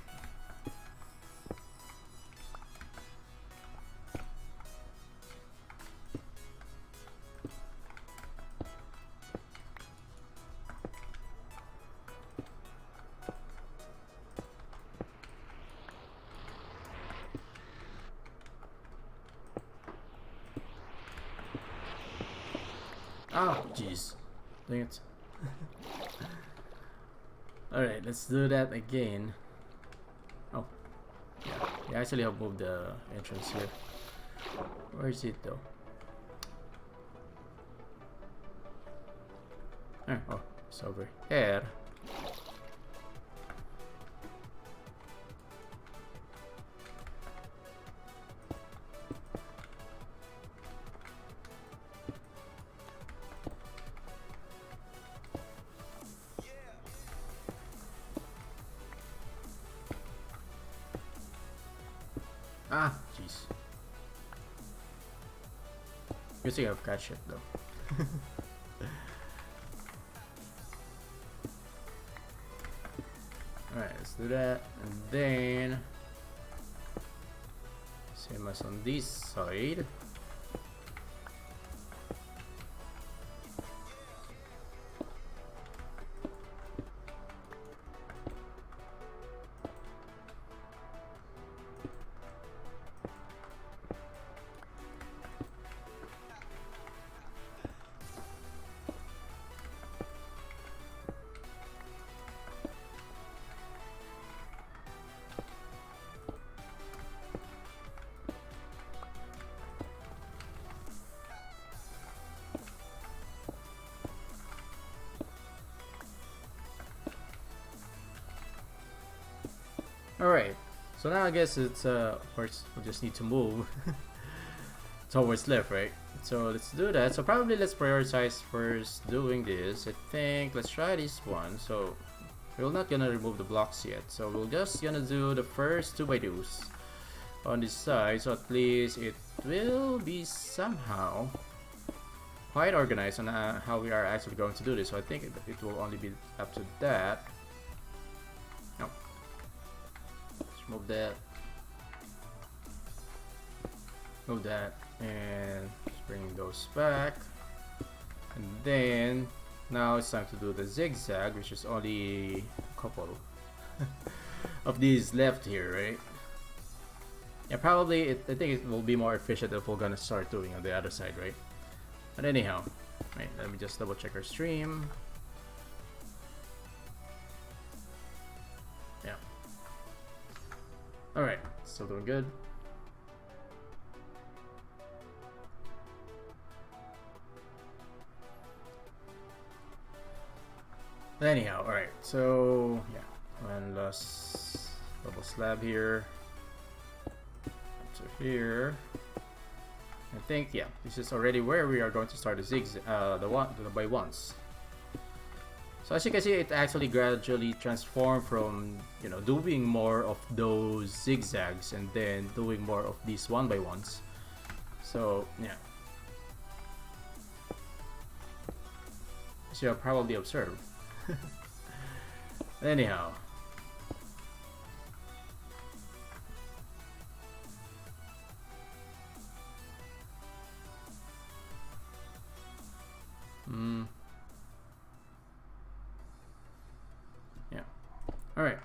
Ah, jeez. Dang it. Alright, let's do that again. Oh, yeah. We actually have moved the entrance here. Where is it though? Oh, it's over here. Ah, jeez. Good thing I've catch it though. Alright, let's do that. And then same as on this side. Alright, so now I guess it's of course we just need to move towards left, right? So let's do that. So probably let's prioritize first doing this. I think let's try this one. So we're not gonna remove the blocks yet, so we're just gonna do the first 2x2s on this side, so at least it will be somehow quite organized on how we are actually going to do this. So I think it will only be up to that. Move that, move that, and just bring those back. And then now it's time to do the zigzag, which is only a couple of these left here, right? Yeah, probably I think it will be more efficient if we're gonna start doing on the other side, right? But anyhow, right, let me just double check our stream. Alright, still doing good. Anyhow, alright, so yeah, one last double slab here. Up to here. I think, yeah, this is already where we are going to start the zigzag, the by ones. So as you can see, it actually gradually transformed from, you know, doing more of those zigzags and then doing more of these 1x1s. So yeah, as you have probably observed. Anyhow. Yeah. All right.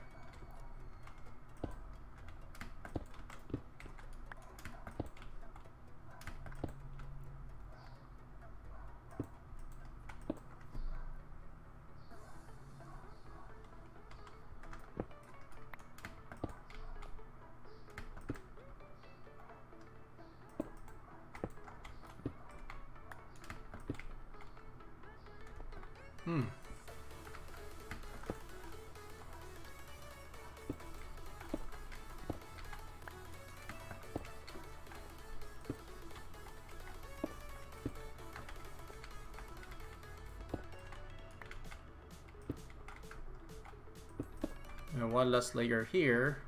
And one last layer here.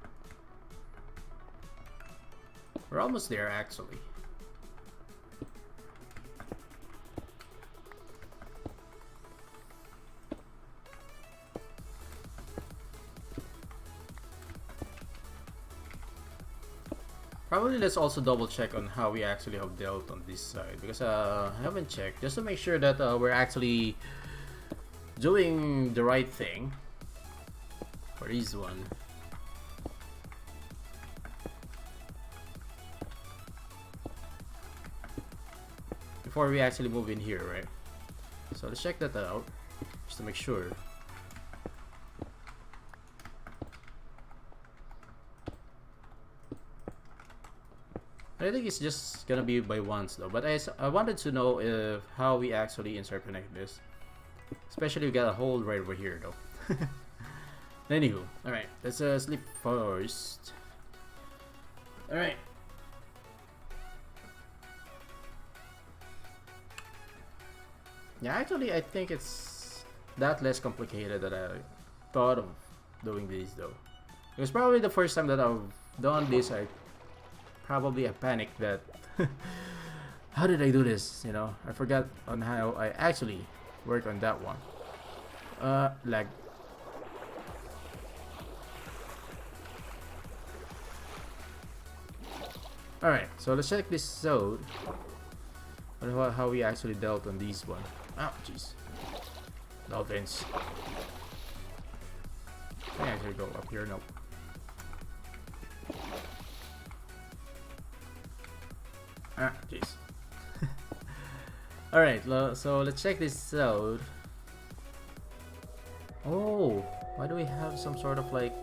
We're almost there, actually. Probably let's also double check on how we actually have dealt on this side, because I haven't checked, just to make sure that we're actually doing the right thing for this one. Before we actually move in here, right? So let's check that out, just to make sure. I think it's just gonna be by ones though, but I wanted to know if how we actually interconnect this. Especially we got a hole right over here though. Anywho, alright, let's sleep first. Alright. Yeah, actually I think it's that less complicated than I thought of doing this though. It was probably the first time that I've done this. probably a panic that how did I do this? You know, I forgot on how I actually worked on that one. Lag. Alright, so let's check this out. How we actually dealt on these one. Oh, jeez. Dolphins. Can I actually go up here? Nope. Ah, jeez. Alright, so let's check this out. Oh, why do we have some sort of like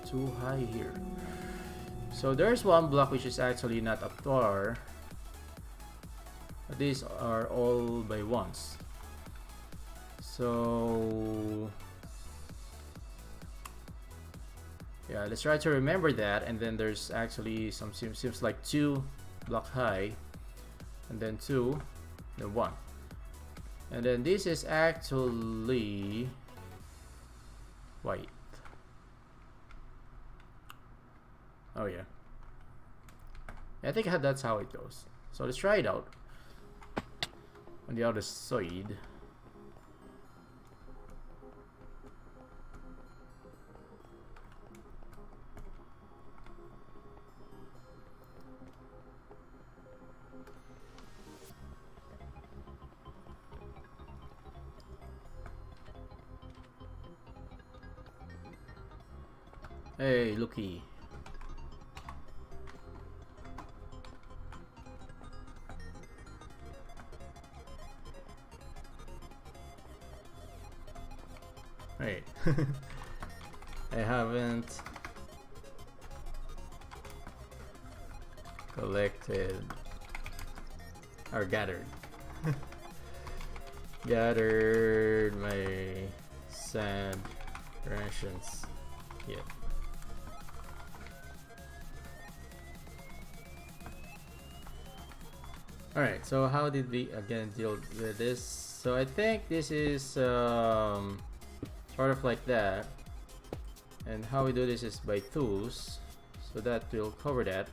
too high here? So there's one block which is actually not up par. These are all by ones. So yeah, let's try to remember that. And then there's actually some seems like 2 block high, and then 2, then 1, and then this is actually white. Oh yeah, I think that's how it goes. So let's try it out on the other side. Hey, looky. Wait. I haven't collected or gathered gathered my sand rations yet. Alright, so how did we again deal with this? So I think this is sort of like that, and how we do this is by twos, so that will cover that.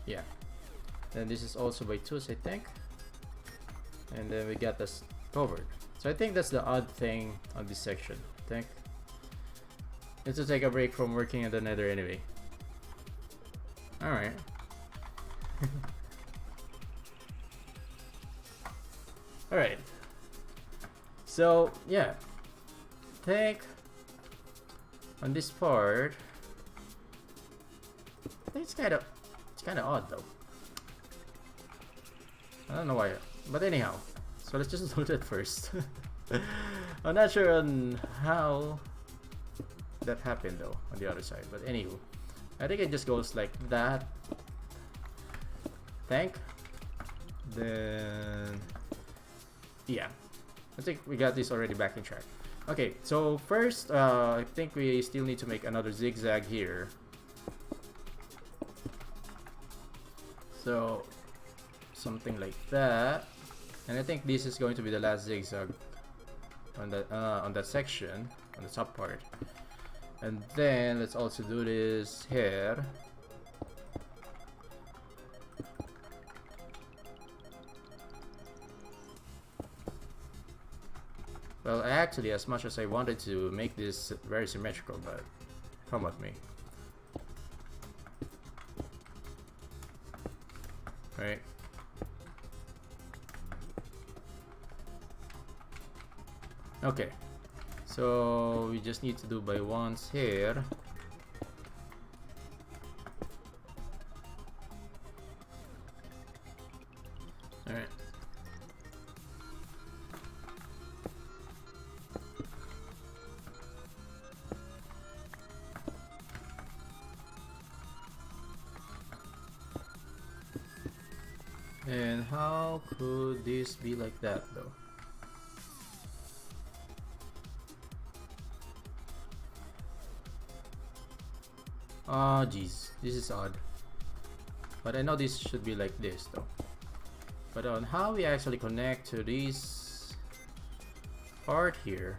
Yeah, and this is also by twos, I think, and then we got this covered. So I think that's the odd thing on this section. I think let's just take a break from working at the nether anyway. Alright. Alright, so yeah, I think on this part, I think it's kind of odd though. I don't know why, but anyhow, so let's just load it first. I'm not sure on how that happened though on the other side, but anywho, I think it just goes like that. Then yeah, I think we got this already back in track. Okay, so first I think we still need to make another zigzag here. So something like that, and I think this is going to be the last zigzag on that section, on the top part. And then let's also do this here. Well, actually, as much as I wanted to make this very symmetrical, but come with me. Right. Okay. So we just need to do by ones here. Alright. And how could this be like that though? Oh geez, this is odd. But I know this should be like this though. But on how we actually connect to this part here.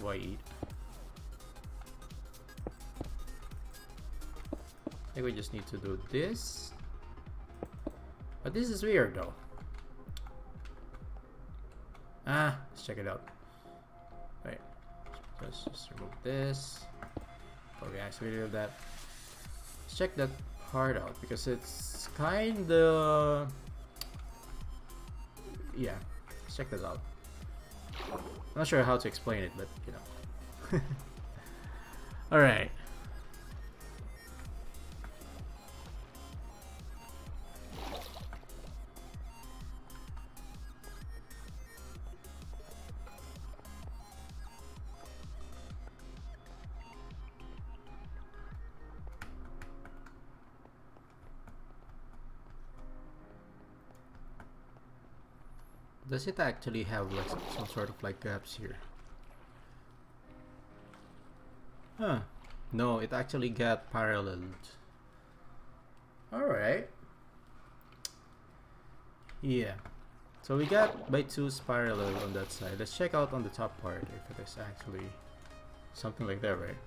Wait. I think we just need to do this. But this is weird though. Let's check it out. Wait, let's just remove this. Before we actually do that, let's check that part out because it's kinda, yeah. Let's check this out. I'm not sure how to explain it, but you know. All right. Does it actually have like some sort of like gaps here? Huh. No, it actually got paralleled. Alright. Yeah. So we got by 2's parallel on that side. Let's check out on the top part if it is actually something like that, right?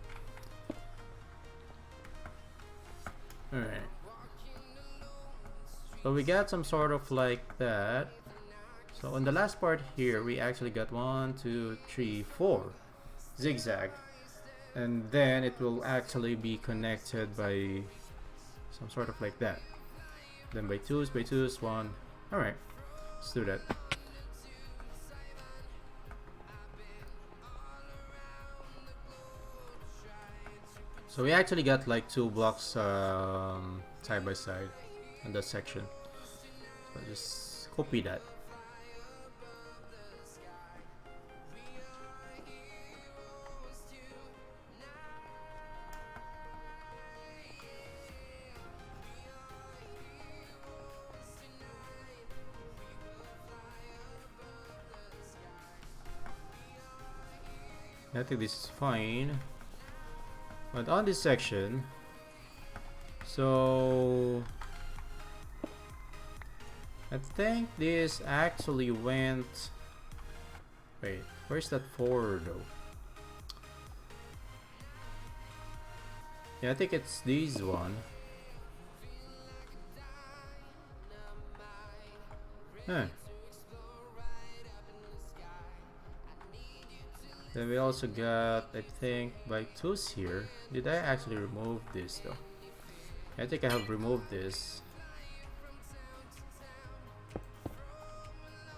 Alright. So we got some sort of like that. So on the last part here, we actually got 1, 2, 3, 4 zigzag, and then it will actually be connected by some sort of like that. Then by 2's, 1. All right, let's do that. So we actually got like 2 blocks side by side in that section. So just copy that. I think this is fine, but on this section, so I think this actually went, wait, where's that 4 though? Yeah, I think it's this one. Huh. Then we also got, I think, by 2's here. Did I actually remove this though? I think I have removed this.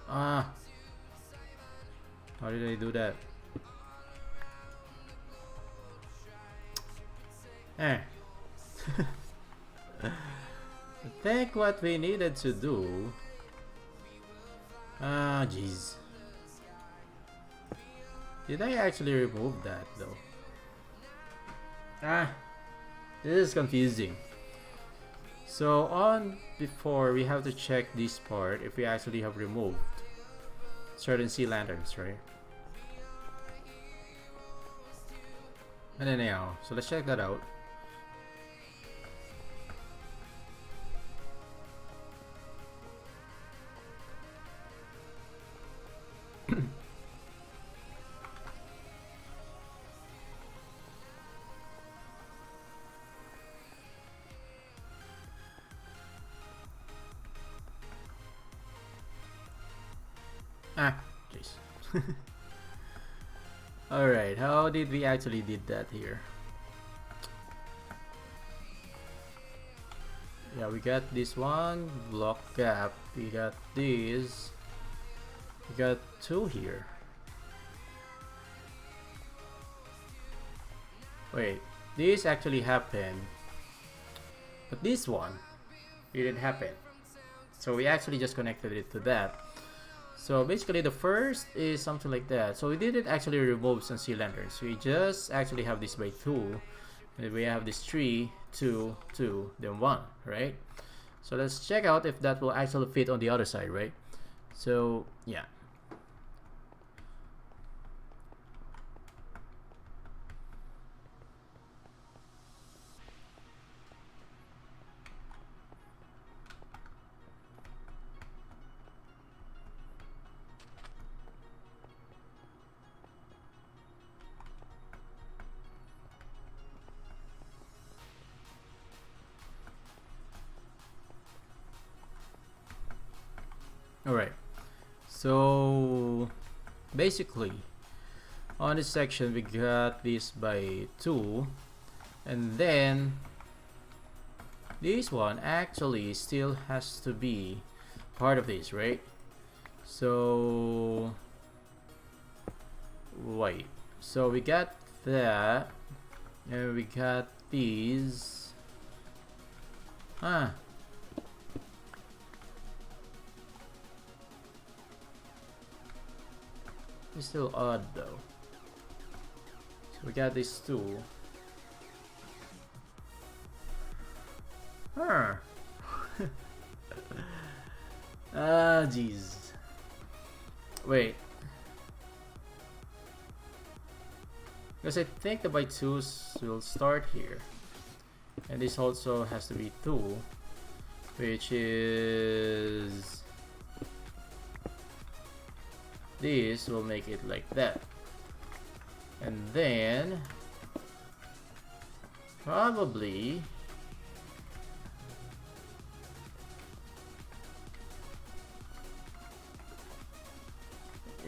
How did I do that? I think what we needed to do, jeez, did I actually remove that though? This is confusing. So on before, we have to check this part if we actually have removed certain sea lanterns, right? And then anyhow, so let's check that out. Jeez. Alright, how did we actually did that here? Yeah, we got this one block gap, we got this, we got 2 here. Wait, this actually happened, but this one didn't happen. So we actually just connected it to that. So basically the first is something like that. So we didn't actually remove some sea lanterns. We just actually have this by 2. And we have this 3, 2, 2, then 1, right? So let's check out if that will actually fit on the other side, right? So yeah. Alright, so basically on this section we got this by 2, and then this one actually still has to be part of this, right? So wait, so we got that, and we got these. It's still odd though. So we got these two. Jeez. Wait. Because I think the by 2s will start here. And this also has to be 2. Which is... this will make it like that. And then... probably...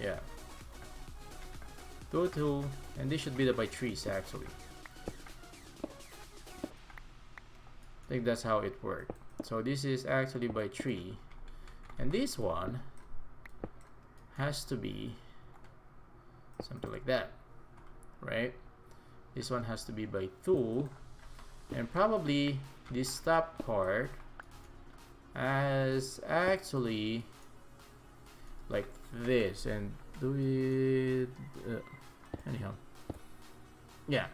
yeah. 2, 2, and this should be the by 3s actually. I think that's how it worked. So this is actually by 3, and this one has to be something like that, right? This one has to be by 2, and probably this top part as actually like this, and do it anyhow. Yeah,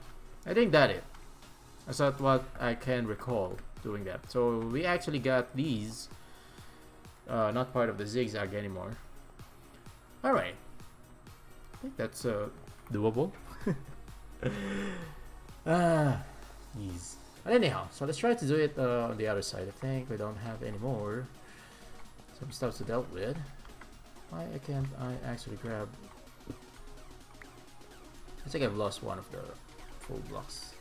I think that it. That's not what I can recall doing that. So we actually got these not part of the zigzag anymore. Alright, I think that's doable. Jeez. But anyhow, so let's try to do it on the other side. I think we don't have any more. Some stuff to deal with. Why can't I actually grab... I think I've lost one of the full blocks.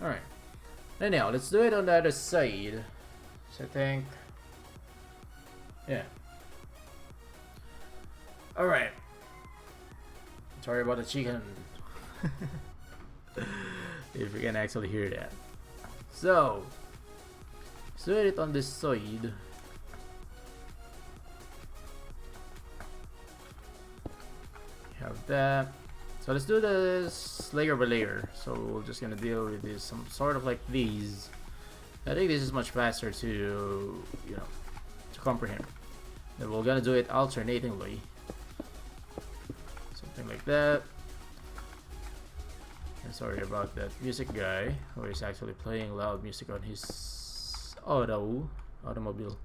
Alright. Anyhow, let's do it on the other side. So I think... yeah. Alright. Sorry about the chicken. If you can actually hear that. So, let's do it on this side. Have that. So let's do this layer by layer. So we're just gonna deal with this, some sort of like these. I think this is much faster to, you know, to comprehend. Then we're gonna do it alternatingly. Something like that. And sorry about that music guy who is actually playing loud music on his automobile.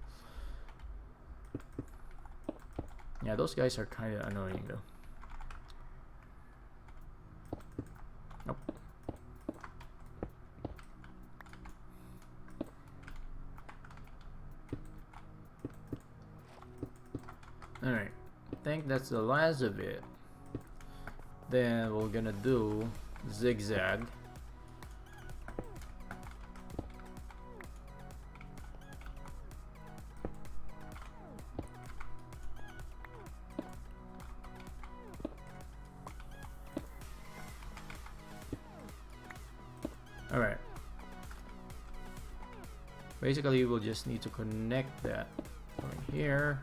Yeah, those guys are kind of annoying though. Nope. Alright, I think that's the last of it. Then we're gonna do zigzag. Alright. Basically, we'll just need to connect that going here.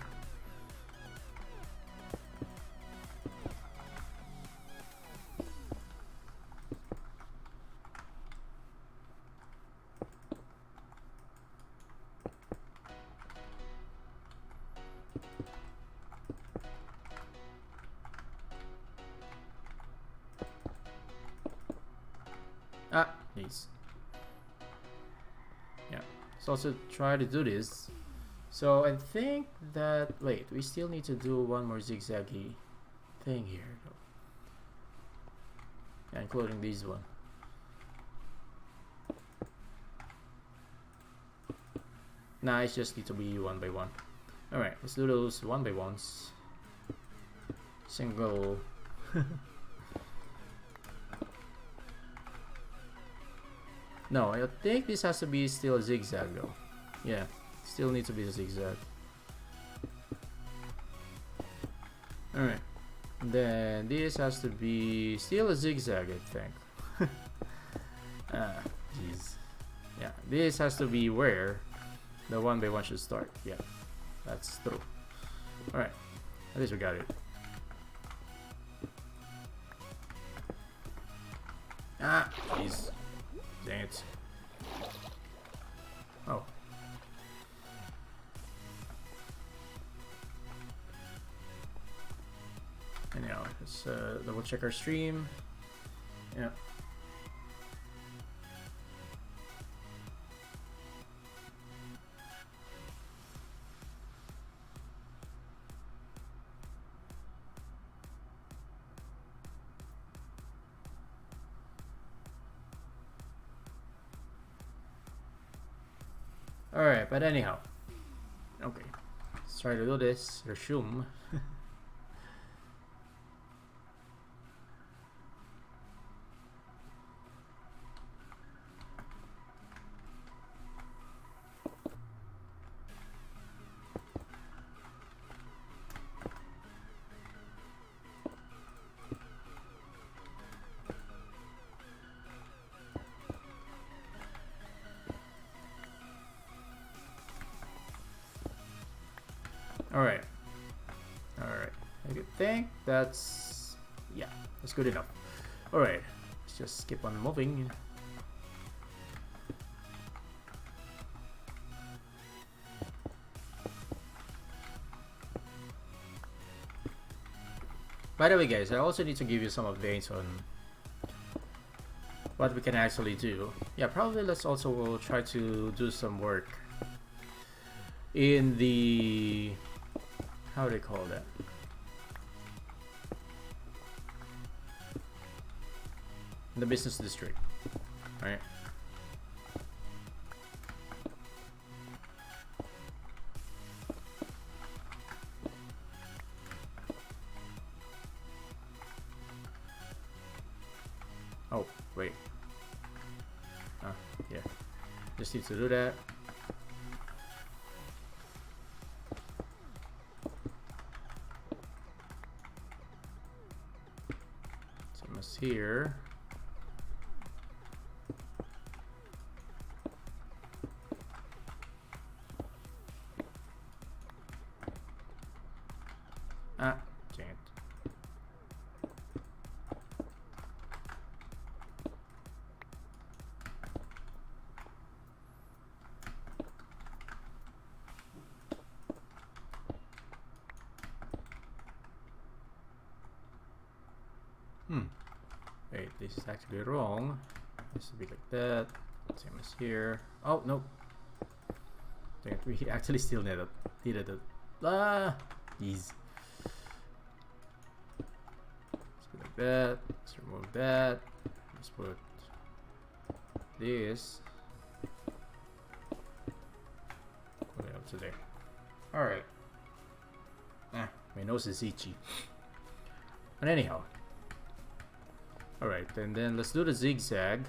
Nice. Yeah, let's also try to do this. So I think that, wait, we still need to do one more zigzaggy thing here. Yeah, including this one. Nah, it just need to be one by one. Alright, let's do those one by ones. Single. No, I think this has to be still a zigzag though. Yeah, still needs to be a zigzag. Alright. Then this has to be still a zigzag, I think. Jeez. Yeah, this has to be where the 1x1 should start. Yeah, that's true. Alright, at least we got it. Ah, jeez. Dang it. Oh. Anyhow, let's double check our stream. Yeah. Alright, but anyhow. Okay. Let's try to do this. Resume. Alright. Alright. I think that's... yeah, that's good enough. Alright. Let's just keep on moving. By the way, guys, I also need to give you some updates on what we can actually do. Yeah, probably let's also try to do some work in the... how do they call that? In the business district, right? Oh, wait. Yeah. Just need to do that. Same as here. Ah, dang it. Wait, this is actually wrong. This should be like that. Same as here. Oh, no. Dang it, we actually still needed it. Ah, jeez. Let's be like that. Let's remove that. Let's put this. Put it up to there. Alright. My nose is itchy. But anyhow. Alright, and then let's do the zigzag.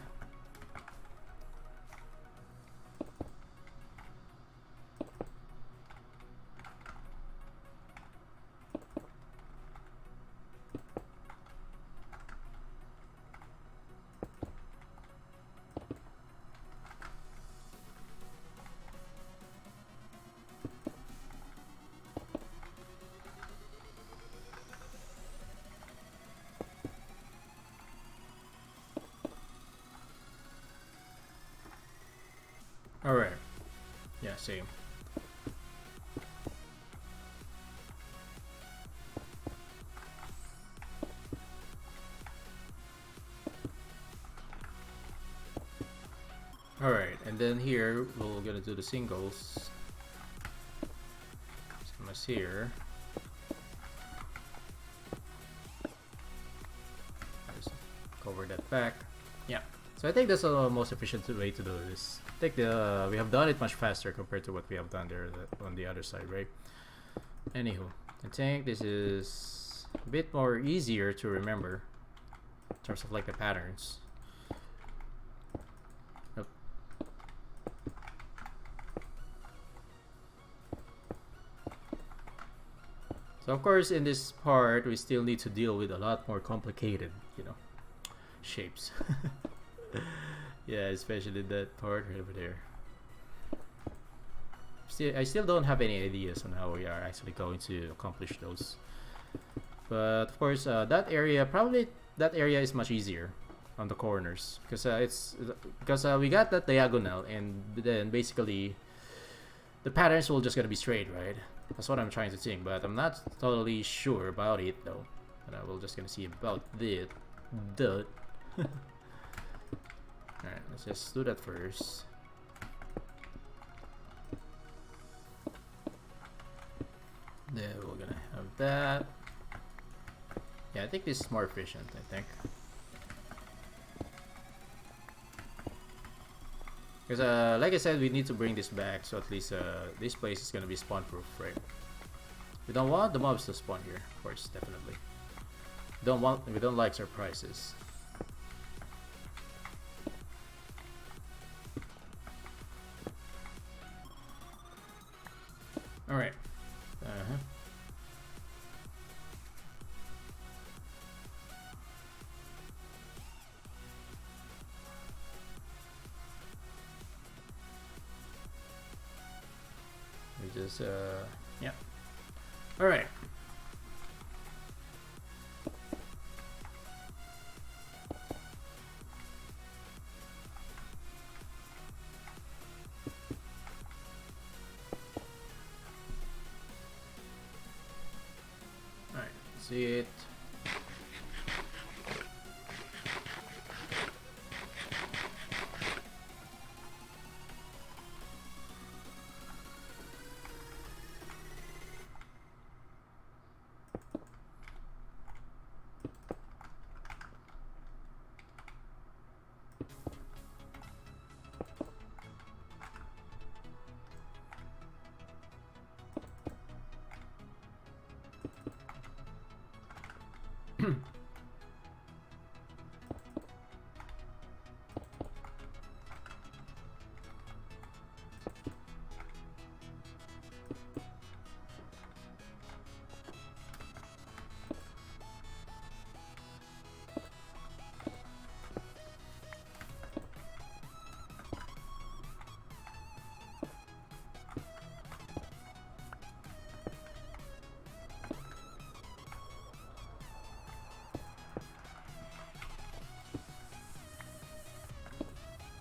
Alright. Yeah, same. Alright, and then here we're gonna do the singles. Same as here. Just cover that back. Yeah. So I think that's the most efficient way to do this. I think we have done it much faster compared to what we have done there on the other side, right? Anywho, I think this is a bit more easier to remember in terms of like the patterns. Yep. So So of course in this part we still need to deal with a lot more complicated, you know, shapes. Yeah, especially that part over there. I still don't have any ideas on how we are actually going to accomplish those. But of course, that area is much easier on the corners because we got that diagonal, and then basically the patterns will just gonna be straight, right? That's what I'm trying to think, but I'm not totally sure about it though. And we're just gonna see about the Alright, let's just do that first. Then we're gonna have that. Yeah, I think this is more efficient, I think. Because like I said, we need to bring this back, so at least this place is gonna be spawn proof, right? We don't want the mobs to spawn here, of course, definitely. We don't like surprises. Alright. We just yeah. Alright. See it.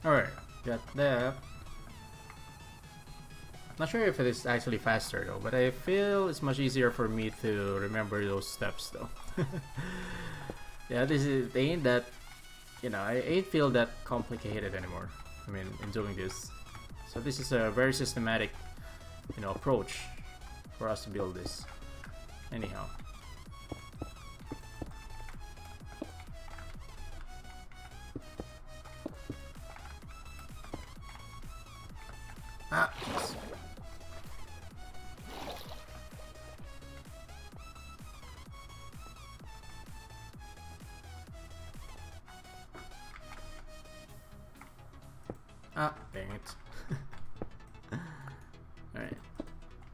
Alright, got that. Not sure if it is actually faster though, but I feel it's much easier for me to remember those steps though. Yeah, it ain't that, you know, I ain't feel that complicated anymore. I mean, in doing this. So this is a very systematic, you know, approach for us to build this. Anyhow. Ah, yes. Ah, dang it. Alright.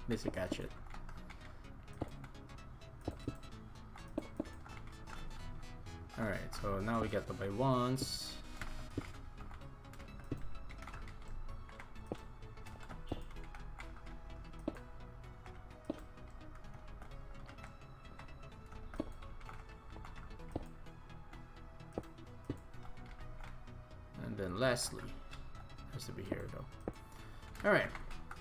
This will catch it. Alright, so now we got the by ones. And then lastly, has to be here though. Alright,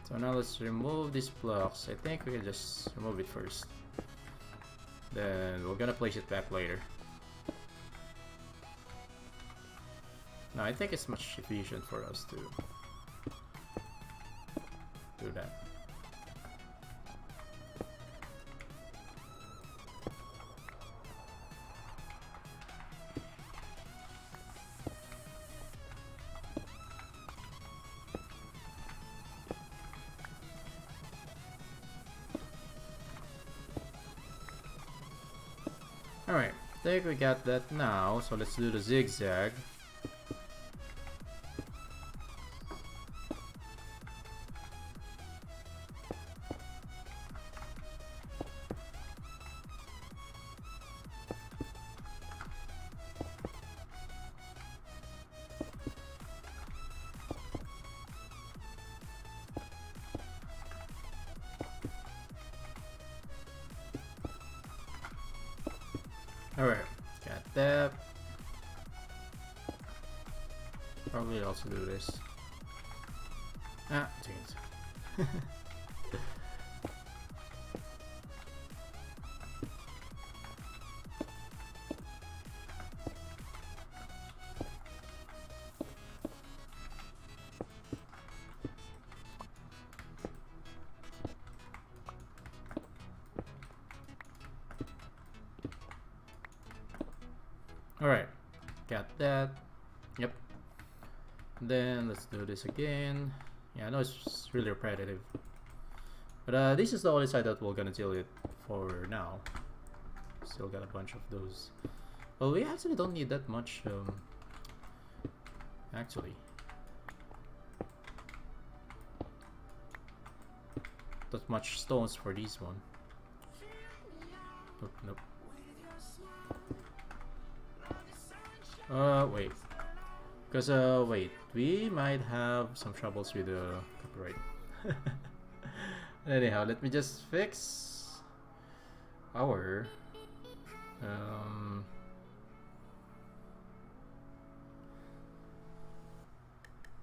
so now let's remove these blocks. I think we can just remove it first. Then we're gonna place it back later. No, I think it's much efficient for us to do that. Alright, I think we got that now, so let's do the zigzag. Alright, got that. Probably also do this. Ah, dang it. Alright, got that. Yep. Then let's do this again. Yeah, I know it's really repetitive. But this is the only side that we're gonna deal with for now. Still got a bunch of those. Well, we actually don't need that much, actually. That much stones for this one. Nope, nope. Wait. Because, wait. We might have some troubles with the copyright. Anyhow, let me just fix our...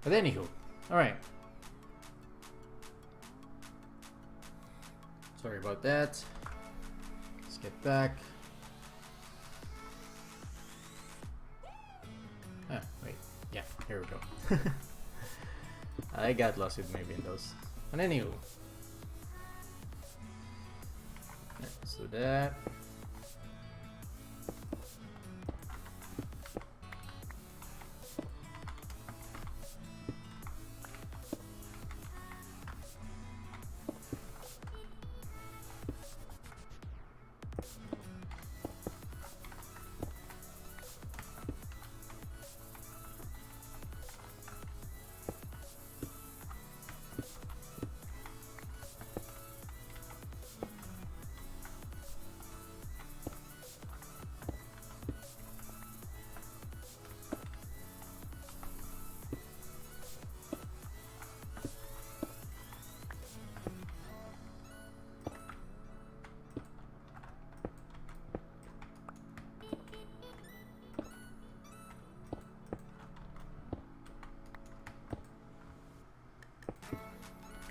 But anywho, alright. Sorry about that. Let's get back. Ah, wait. Yeah, here we go. I got lost with my windows. But anywho. Let's do that.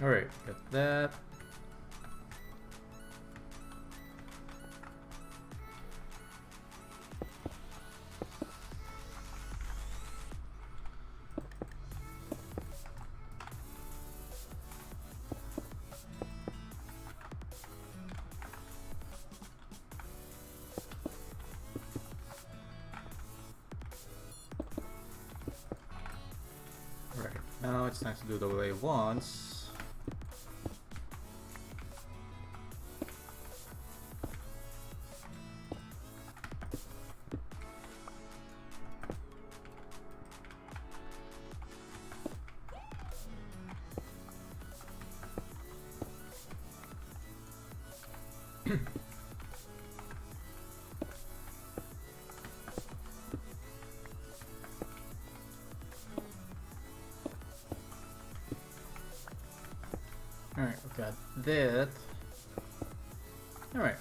Alright, got that. Alright, now it's time to do the way once. Alright, we got that. Alright.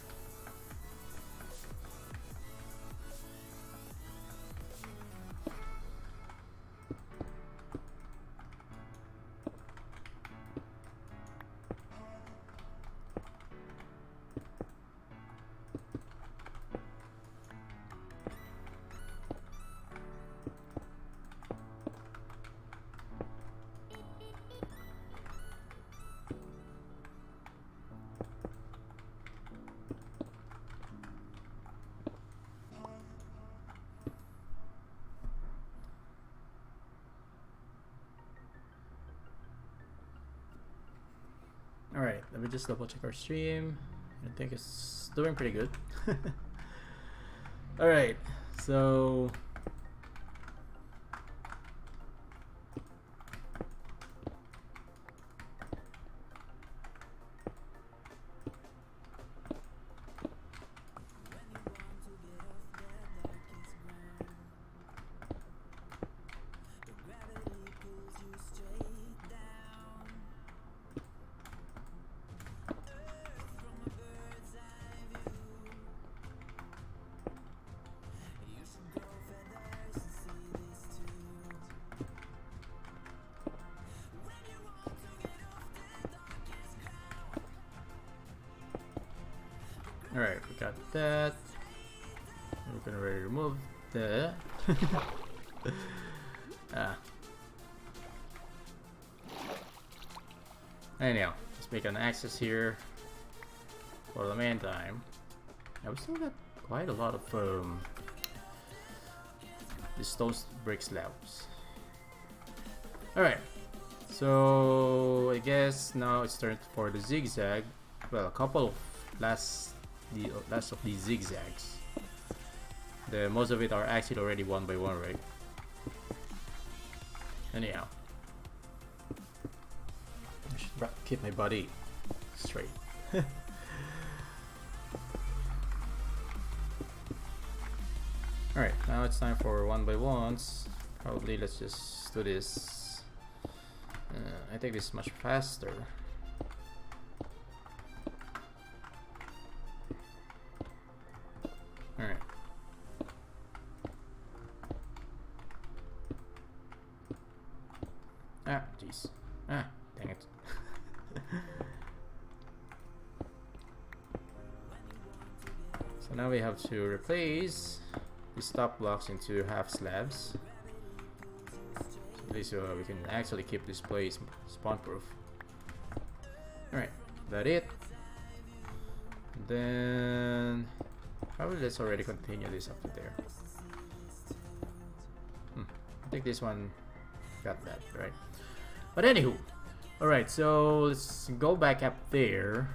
Alright, let me just double check our stream. I think it's doing pretty good. Alright, so... that. We're gonna already remove the anyhow, let's make an access here for the meantime. Yeah, we still got quite a lot of these stone brick slabs. Alright, so I guess now it's turn for the zigzag. Well, a couple of last of these zigzags. Most of it are actually already one by one, right? Anyhow, I should keep my body straight. Alright, now it's time for one by ones. Probably let's just do this. I think this is much faster. Alright. Ah, jeez. Ah, dang it. So now we have to replace these top blocks into half slabs. So at least we can actually keep this place spawn proof. Alright, that it. Then probably let's already continue this up to there. I think this one got that right. But anywho, alright, so let's go back up there.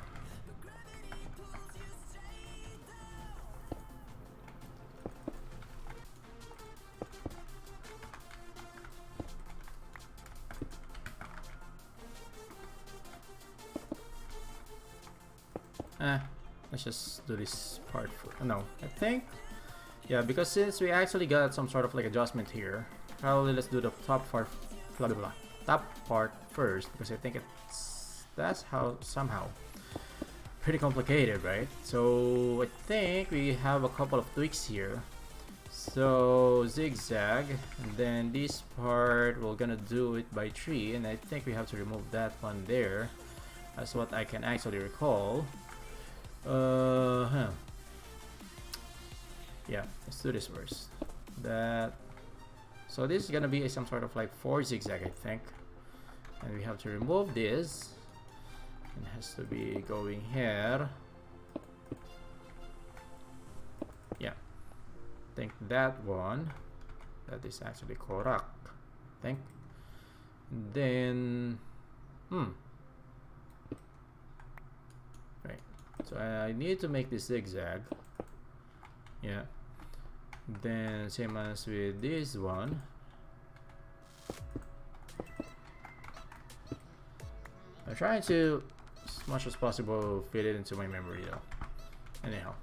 Let's just do this part for no, I think, yeah, because since we actually got some sort of like adjustment here, probably let's do the top part, top part first, because I think that's how somehow pretty complicated, right? So I think we have a couple of tweaks here. So zigzag, and then this part we're gonna do it by tree, and I think we have to remove that one there. That's what I can actually recall. Yeah, let's do this first. So this is gonna be some sort of like 4 zigzag, I think, and we have to remove this. It has to be going here. Yeah, I think that one, that is actually correct, I think. And then right, so I need to make this zigzag. Yeah, then same as with this one. I'm trying to, as much as possible, fit it into my memory though. Anyhow.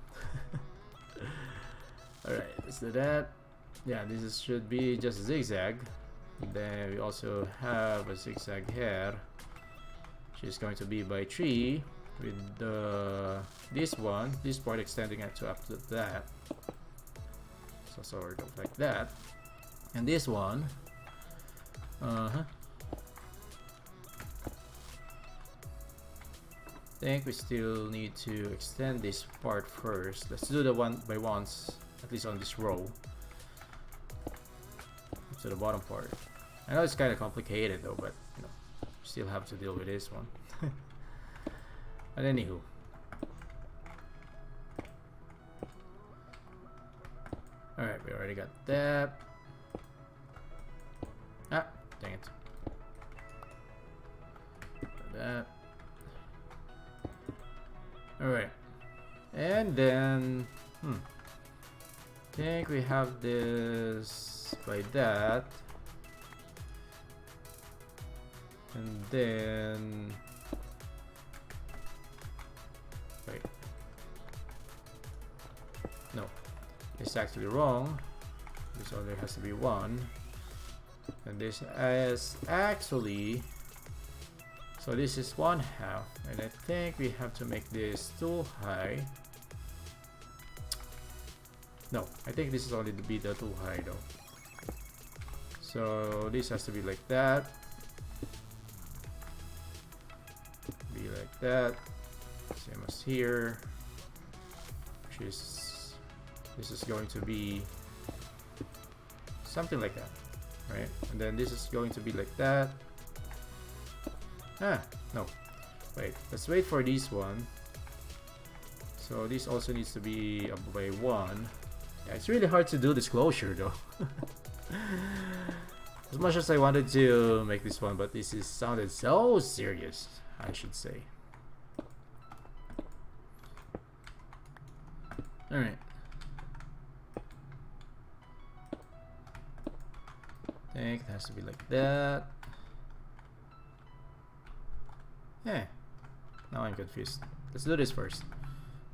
Alright, let's do that. Yeah, should be just a zigzag. Then we also have a zigzag here, which is going to be by tree, with this part extending it to up to that. So sort of like that. And this one, I think we still need to extend this part first. Let's do the one by ones, at least on this row, to the bottom part. I know it's kind of complicated though, but you know, still have to deal with this one. But anywho, alright, we already got that. Ah, dang it. Got that. Alright, and then I think we have this by that, and then wait, no, it's actually wrong. This only has to be one, and this is actually, so this is 1/2, and I think we have to make this too high. No, I think this is only to be the too high though. So this has to be like that. Be like that. Same as here. which is, this is going to be something like that, right? And then this is going to be like that. No, wait, let's wait for this one. So this also needs to be up by 1. Yeah, it's really hard to do this closure though. As much as I wanted to make this one, but this is sounded so serious, I should say. Alright. I think it has to be like that. Yeah. Now I'm confused. Let's do this first.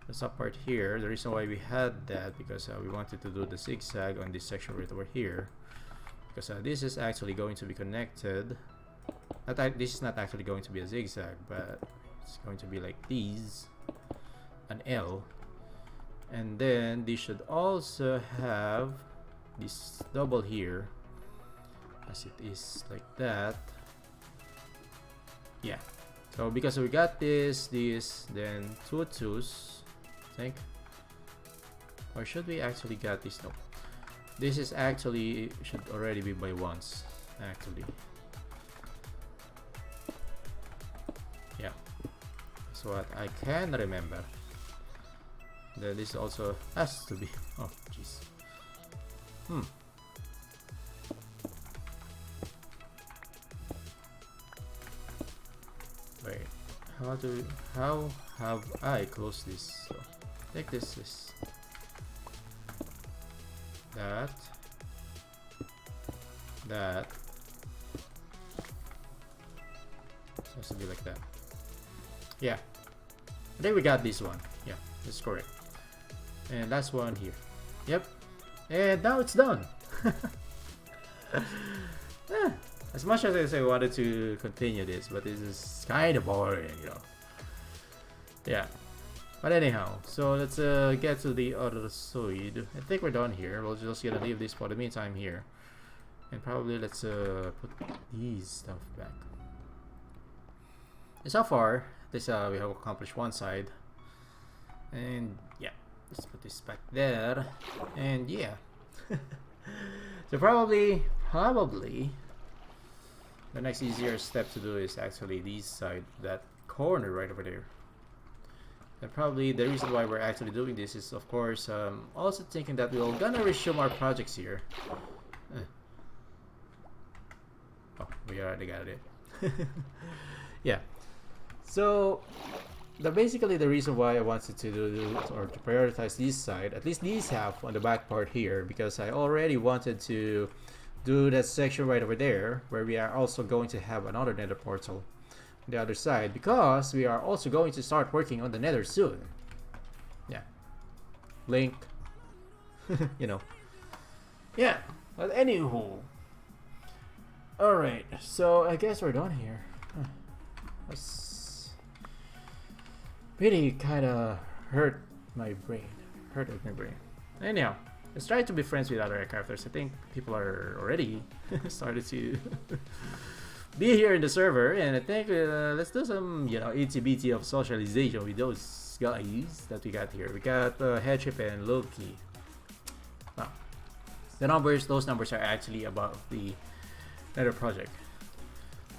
This up part here, the reason why we had that, because we wanted to do the zigzag on this section right over here. Because this is actually going to be connected. This is not actually going to be a zigzag, but it's going to be like these. An L. And then this should also have this double here. As it is like that. Yeah. So because we got this, then 2 2s, I think. Or should we actually get this? No. This is actually should already be by 1s, actually. Yeah. That's what I can remember. Then this also has to be. Oh, jeez. Wait, how have I closed this? So I think this is that. It has to be like that. Yeah, I think we got this one. Yeah, that's correct. And last one here. Yep. And now it's done. As much as I wanted to continue this, but this is kind of boring, you know. Yeah. But anyhow, so let's get to the other side. I think we're done here. We're just gonna leave this for the meantime here. And probably let's put these stuff back. And so far, this we have accomplished one side. And yeah, let's put this back there. And yeah. So probably the next easier step to do is actually this side, that corner right over there. And probably the reason why we're actually doing this is, of course, also thinking that we're gonna resume our projects here. Oh, we already got it. Yeah. So, basically the reason why I wanted to do or to prioritize this side, at least these half on the back part here, because I already wanted to do that section right over there where we are also going to have another nether portal on the other side, because we are also going to start working on the nether soon. Yeah, link. You know. Yeah, but anywho, alright, so I guess we're done here. That's really kind of hurted my brain. Anyhow, let's try to be friends with other iCrafters. I think people are already started to be here in the server, and I think let's do some, you know, itty-bitty of socialization with those guys that we got here. We got Headship and Loki. Wow. Those numbers are actually above the Nether project.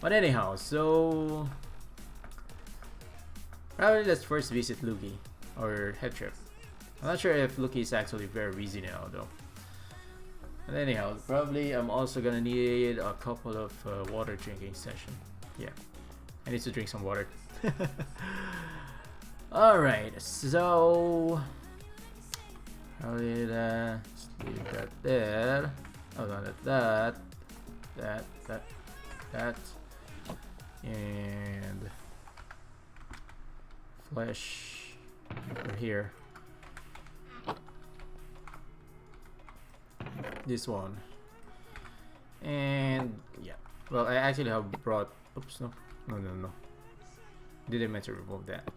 But anyhow, so probably let's first visit Loki or Headship. I'm not sure if Loki is actually very busy now though. But anyhow, probably I'm also gonna need a couple of water drinking session. Yeah, I need to drink some water. Alright, so probably let's leave that there. Oh no, that, and flesh over here. This one, and yeah, well, I actually have brought, oops, no, didn't meant to remove that.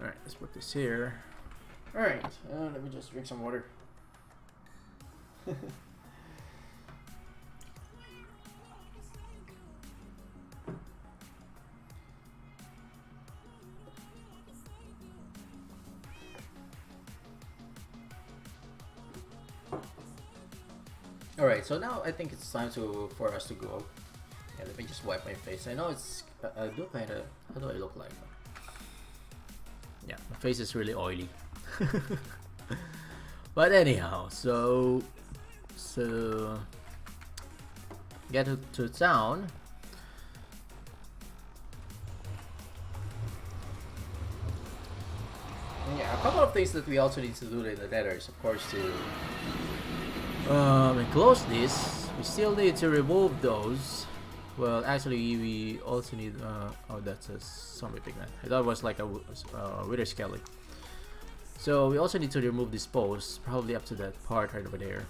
Alright, let's put this here. Alright, let me just drink some water. Alright, so now I think it's time for us to go. Yeah, let me just wipe my face. I know it's I do kind of. How do I look like? Yeah, my face is really oily. But anyhow, so get to town. Yeah, a couple of things that we also need to do in the nether is, of course, to enclose this. We still need to remove those. Well, actually, we also need. Oh, that's a zombie pigman. I thought it was like a wither skelly. So we also need to remove this post, probably up to that part right over there.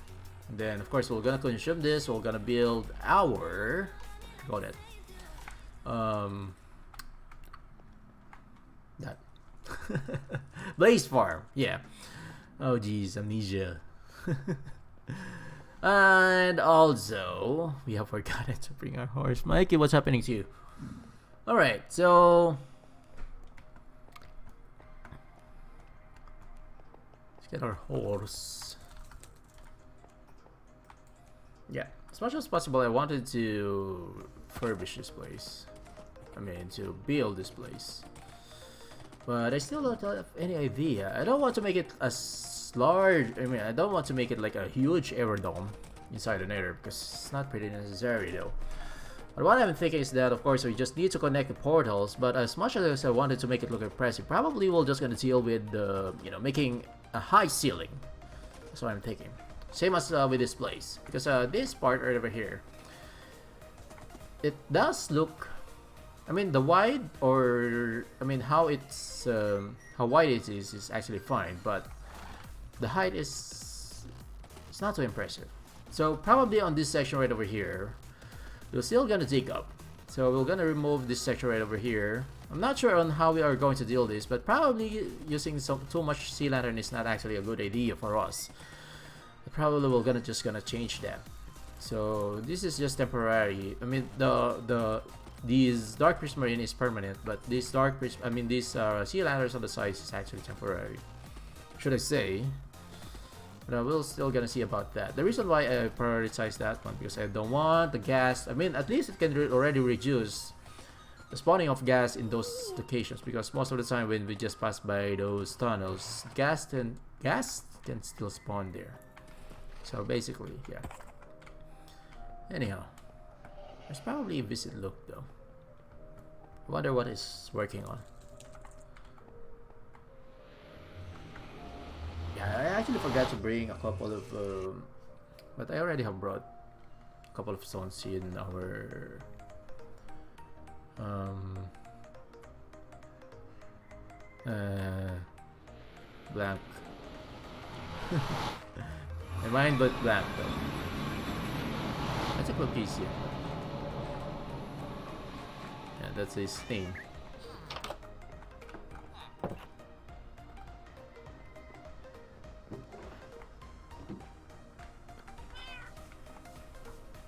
And then, of course, we're gonna consume this. We're gonna build our. Got it. That. Blaze farm. Yeah. Oh, geez, amnesia. And also, we have forgotten to bring our horse. Mikey, what's happening to you? Alright, so let's get our horse. Yeah, as much as possible, I wanted to furbish this place. I mean, to build this place. But I still don't have any idea. I don't want to make it as large. I mean, I don't want to make it like a huge aerodome inside the nether because it's not pretty necessary though. But what I'm thinking is that, of course, we just need to connect the portals. But as much as I wanted to make it look impressive, probably we're just gonna deal with you know, making a high ceiling. That's what I'm thinking. Same as with this place, because this part right over here, it does look. I mean, the wide, or I mean, how it's how wide it is actually fine, but the height is it's not too impressive. So probably on this section right over here, we're still gonna dig up. So we're gonna remove this section right over here. I'm not sure on how we are going to deal this, but probably using too much sea lantern is not actually a good idea for us. Probably we're just gonna change that. So this is just temporary. I mean, these dark prismarine is permanent, but this sea lanterns on the sides is actually temporary, should I say. But we're still gonna see about that. The reason why I prioritize that one, because I don't want the gas. I mean, at least it can already reduce the spawning of gas in those locations, because most of the time when we just pass by those tunnels, gas can still spawn there. So basically, yeah. Anyhow, there's probably a visit look though. I wonder what it's working on. Yeah, I actually forgot to bring a couple of, but I already have brought a couple of stones in our blank. My mind but blank though. That's a cool piece here. Yeah, that's his thing.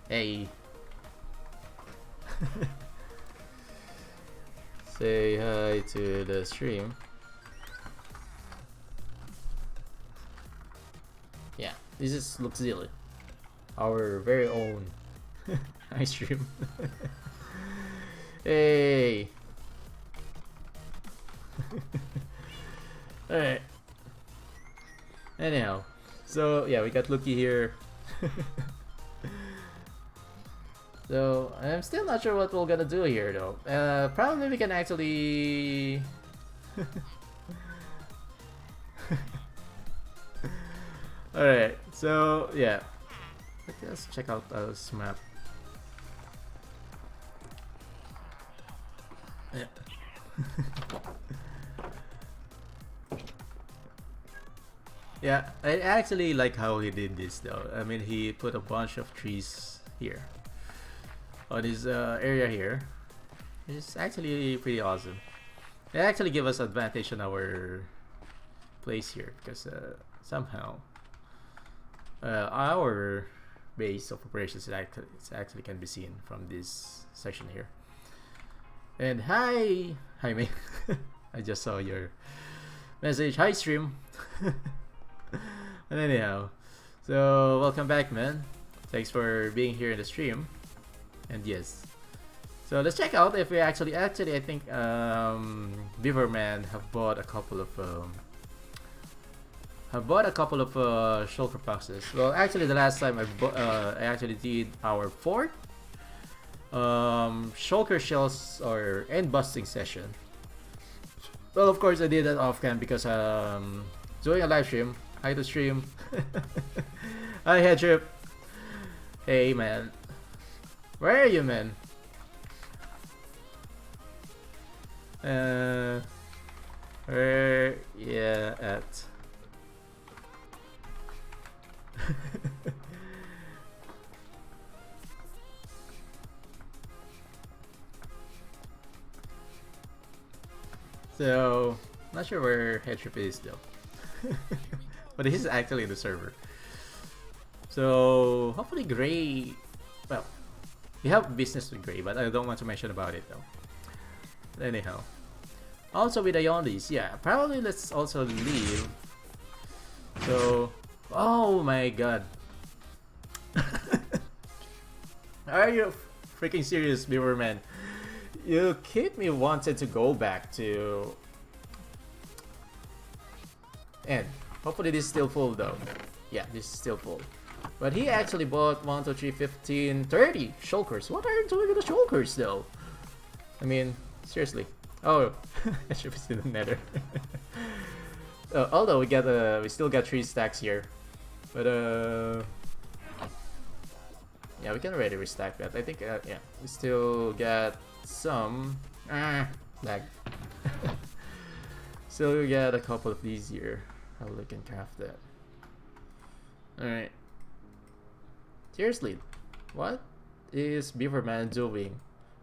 Hey. Say hi to the stream. Yeah, this is Luxzilla, our very own ice cream. Hey. Alright. Anyhow, so yeah, we got Lucky here. So I'm still not sure what we're gonna do here though. Probably we can actually Alright, so yeah. Let's check out this map. Yeah. Yeah, I actually like how he did this though. I mean, he put a bunch of trees here on his area here. It's actually pretty awesome. It actually give us advantage on our place here, because somehow our base of operations actually can be seen from this section here. And hi mate. I just saw your message. Hi stream. And anyhow, so welcome back, man. Thanks for being here in the stream. And yes. So let's check out if we actually I think Beaverman have bought a couple of shulker boxes. Well, actually the last time I actually did our fourth shulker shells or end busting session. Well, of course I did that off cam because doing a live stream. Hi to stream. Hi Headtrip. Hey man. Where are you, man? Where yeah at so not sure where Headtrip is though. But he's actually in the server. So hopefully Gray, well, we have business with Gray, but I don't want to mention about it though. Anyhow, also with Ionis, yeah, probably let's also leave. So, oh my god. Are you freaking serious, Beaverman? You keep me wanted to go back to and hopefully this is still full though. Yeah, this is still full. But he actually bought 1, 2, 3, 15, 30 shulkers. What are you doing with the shulkers though? I mean, seriously. Oh, I should be still in the nether. Although we still got 3 stacks here. But yeah, we can already restack that. I think yeah, we still got some lag. So we got a couple of these here. How we can craft that. Alright. Seriously, what is Beaverman doing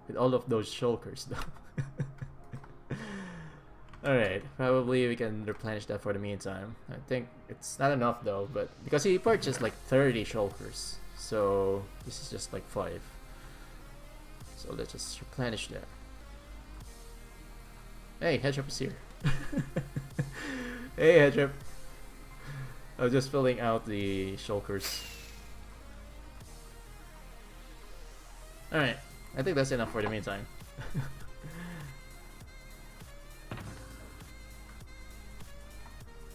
with all of those shulkers though? Alright, probably we can replenish that for the meantime. I think it's not enough though, but because he purchased like 30 shulkers, so this is just like 5. So let's just replenish that. Hey, Hedgehog is here. Hey, Hedgehog. I was just filling out the shulkers. Alright, I think that's enough for the meantime.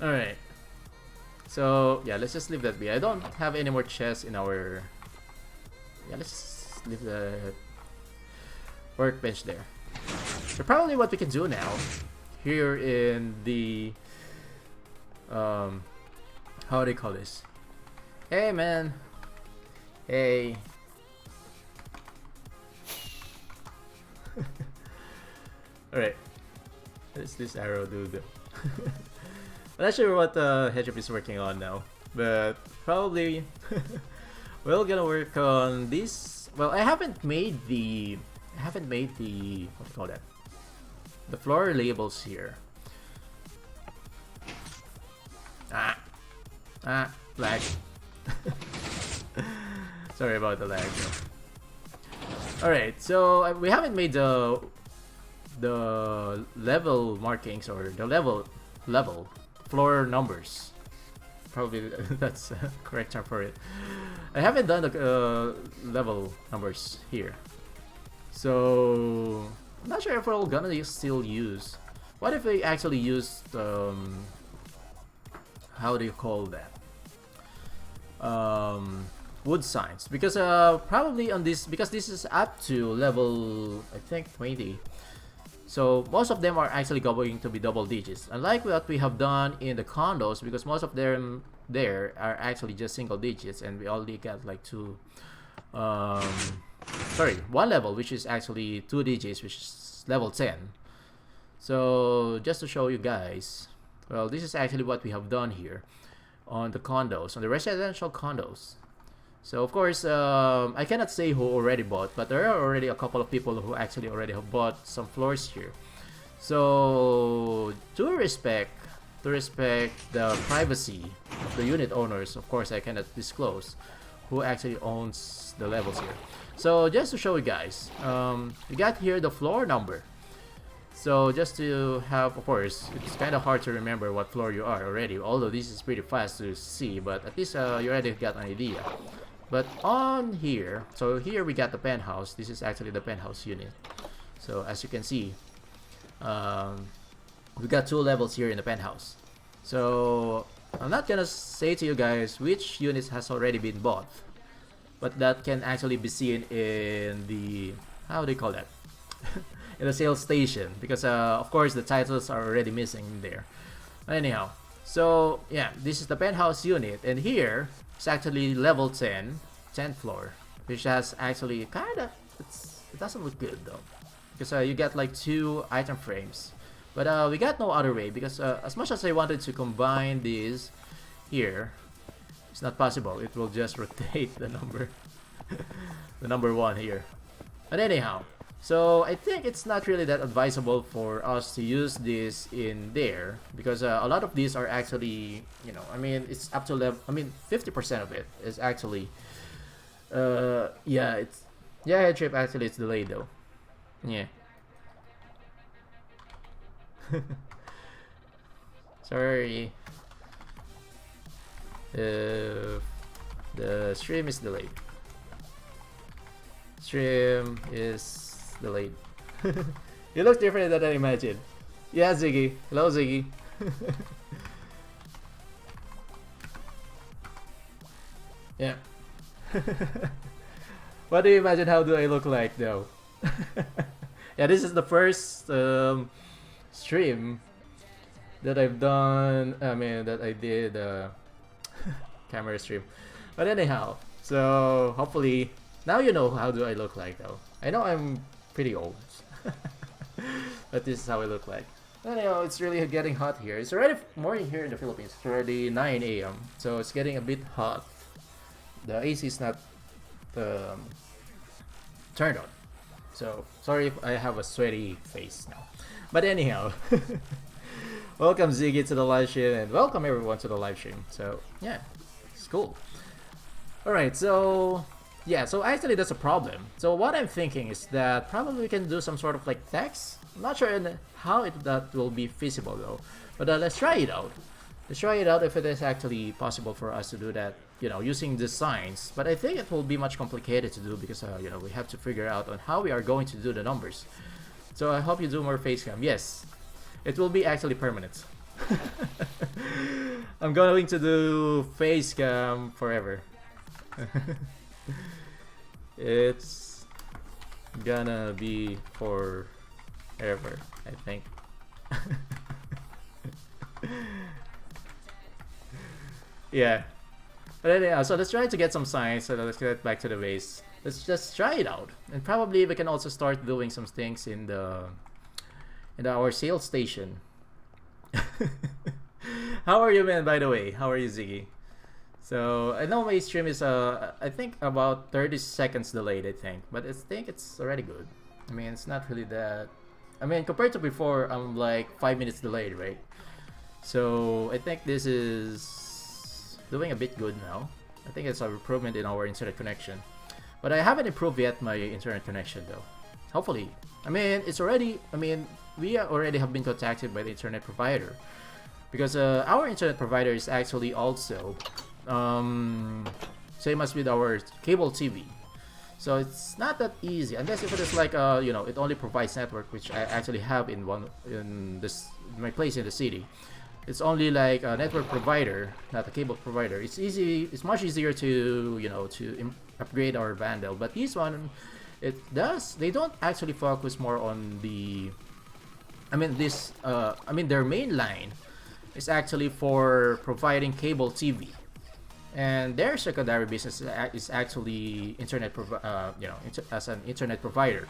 Alright. So, yeah, let's just leave that be. I don't have any more chests in our... Yeah, let's just leave the workbench there. So probably what we can do now, here in the... how do you call this? Hey, man! Hey! Alright. What does this arrow do though? I'm not sure what Hedgehog is working on now, but probably we're gonna work on this. Well, I haven't made the what do you call that? The floor labels here. Lag. Sorry about the lag. Alright, so we haven't made the level markings or the level floor numbers. Probably that's the correct term for it. I haven't done the level numbers here, so I'm not sure if we're gonna still use. What if we actually use how do you call that? Wood signs, because probably on this, because this is up to level I think 20, so most of them are actually going to be double digits, unlike what we have done in the condos, because most of them there are actually just single digits, and we already got like one level which is actually 2 digits, which is level 10. So just to show you guys, well, this is actually what we have done here on the condos, on the residential condos. So of course, I cannot say who already bought, but there are already a couple of people who actually already have bought some floors here. So to respect the privacy of the unit owners, of course I cannot disclose who actually owns the levels here. So just to show you guys, we got here the floor number. So just to have, of course, it's kind of hard to remember what floor you are already, although this is pretty fast to see, but at least you already got an idea. But on here, so here we got the penthouse. This is actually the penthouse unit. So as you can see, we got 2 levels here in the penthouse. So I'm not gonna say to you guys which units has already been bought, but that can actually be seen in the, how do you call that? In the sales station, because of course the titles are already missing in there. Anyhow, so yeah, this is the penthouse unit, and here it's actually level 10, 10th floor, which has actually kind of, it doesn't look good though, because you get like 2 item frames, but we got no other way, because as much as I wanted to combine these here, it's not possible. It will just rotate the number the number 1 here. But anyhow, so I think it's not really that advisable for us to use this in there, because a lot of these are actually, you know, I mean, it's up to level, I mean 50% of it is actually yeah, it's, yeah, head trip actually it's delayed though. Yeah. Sorry. The stream is delayed. Stream is delayed. You look different than I imagined. Yeah, Ziggy. Hello, Ziggy. Yeah. What do you imagine? How do I look like though? Yeah, this is the first stream that I've done. I mean, that I did camera stream. But anyhow, so hopefully now you know how do I look like though. I know I'm pretty old, but this is how I look like. Anyhow, it's really getting hot here. It's already morning here in the Philippines. It's already 9 a.m. So it's getting a bit hot. The AC is not turned on. So sorry if I have a sweaty face now. But anyhow, welcome Ziggy to the live stream, and welcome everyone to the live stream. So yeah, it's cool. Alright, so yeah, so actually that's a problem. So what I'm thinking is that probably we can do some sort of like text. I'm not sure how that will be feasible though. But let's try it out. Let's try it out if it is actually possible for us to do that, you know, using the signs. But I think it will be much complicated to do because, you know, we have to figure out on how we are going to do the numbers. So I hope you do more face cam. Yes, it will be actually permanent. I'm going to do face cam forever. It's gonna be forever, I think. Yeah. But anyhow, so let's try to get some signs. So let's get back to the base. Let's just try it out, and probably we can also start doing some things in our sales station. How are you, man? By the way, how are you, Ziggy? So I know my stream is I think about 30 seconds delayed. I think, but I think it's already good. I mean, it's not really that. I mean, compared to before, I'm like 5 minutes delayed, right? So I think this is doing a bit good now. I think it's an improvement in our internet connection, but I haven't improved yet my internet connection though. Hopefully, I mean it's already. I mean we already have been contacted by the internet provider, because our internet provider is actually also same as with our cable TV. So it's not that easy unless if it is like you know, it only provides network, which I actually have in my place in the city. It's only like a network provider, not a cable provider. It's easy. It's much easier to, you know, to upgrade our bundle. But this one, it does. They don't actually focus more on the. I mean this. I mean their main line is actually for providing cable TV, and their secondary business is actually internet. You know, as an internet provider.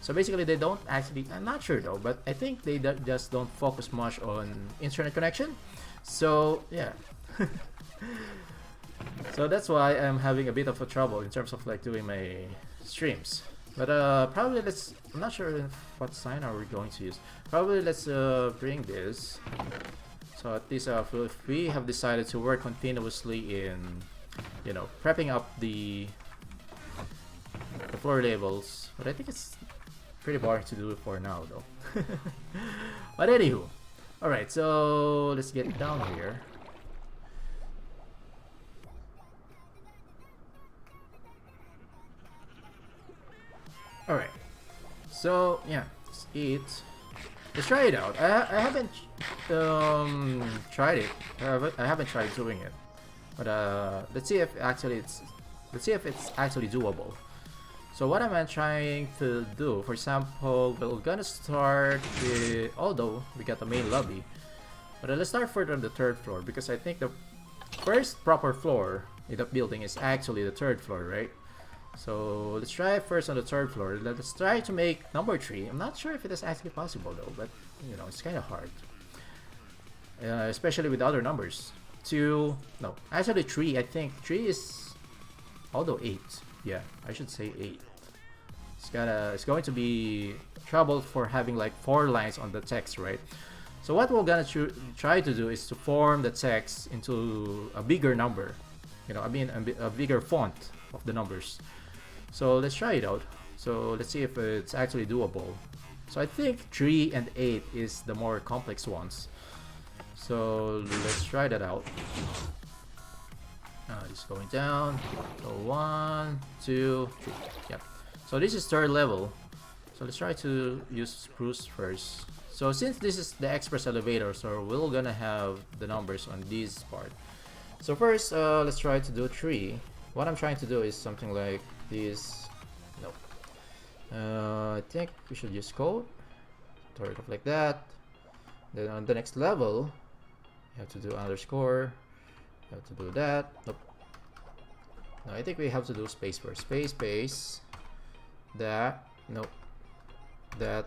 So basically, they don't actually. I'm not sure though, but I think they just don't focus much on internet connection. So yeah, so that's why I'm having a bit of a trouble in terms of like doing my streams. But probably let's. I'm not sure what sign are we going to use. Probably let's bring this. So at least if we have decided to work continuously in, you know, prepping up the floor labels, but I think it's pretty boring to do it for now though. But anywho, alright, so let's get down here. Alright. So, yeah. Let's eat. Let's try it out. I haven't tried it. I haven't tried doing it. But let's see if it's actually doable. So what am I trying to do? For example, we're gonna start with, although we got the main lobby, but let's start further on the third floor because I think the first proper floor in the building is actually the third floor, right? So let's try first on the third floor. Let's try to make number 3. I'm not sure if it is actually possible though, but you know, it's kind of hard, especially with other numbers. 2, no, actually 3. I think 3 is, although 8. Yeah, I should say 8. It's going to be trouble for having like 4 lines on the text, right? So what we're gonna try to do is to form the text into a bigger number. You know, I mean a bigger font of the numbers. So let's try it out. So let's see if it's actually doable. So I think 3 and 8 is the more complex ones. So let's try that out. It's going down. So 1, 2, 3. Yep. So this is third level. So let's try to use spruce first. So since this is the express elevator, so we're gonna have the numbers on this part. So first, let's try to do 3. What I'm trying to do is something like this. No. I think we should use code. Turn it off like that. Then on the next level, you have to do underscore. You have to do that. Nope. No, I think we have to do space first. Space. That. Nope. That.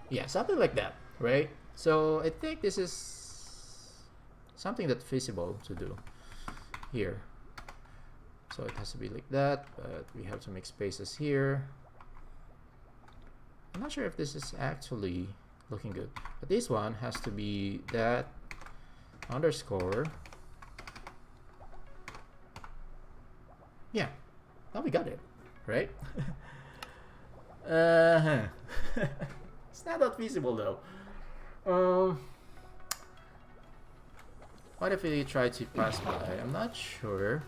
Yeah, something like that, right? So I think this is something that's feasible to do here. So it has to be like that, but we have to make spaces here. I'm not sure if this is actually looking good, but this one has to be that underscore. Yeah, now we got it, right? It's not that feasible though. What if we try to pass by? I'm not sure.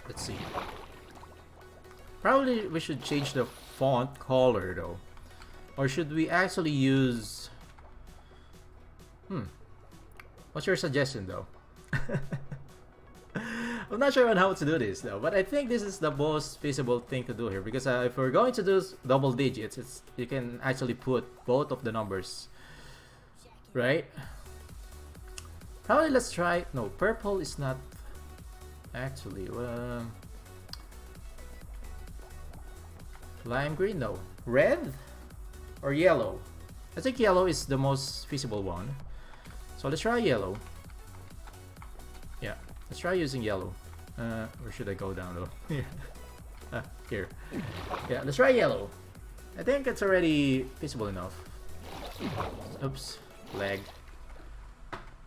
Let's see. Probably we should change the font color though. Or should we actually use... What's your suggestion though? I'm not sure on how to do this though, but I think this is the most feasible thing to do here because if we're going to do double digits, you can actually put both of the numbers, right? Probably let's try. No, purple is not actually. Lime green, no. Red or yellow? I think yellow is the most feasible one. So let's try yellow. Yeah, let's try using yellow. Where should I go down though? Here. Here. Yeah, let's try yellow. I think it's already feasible enough. Oops, lag.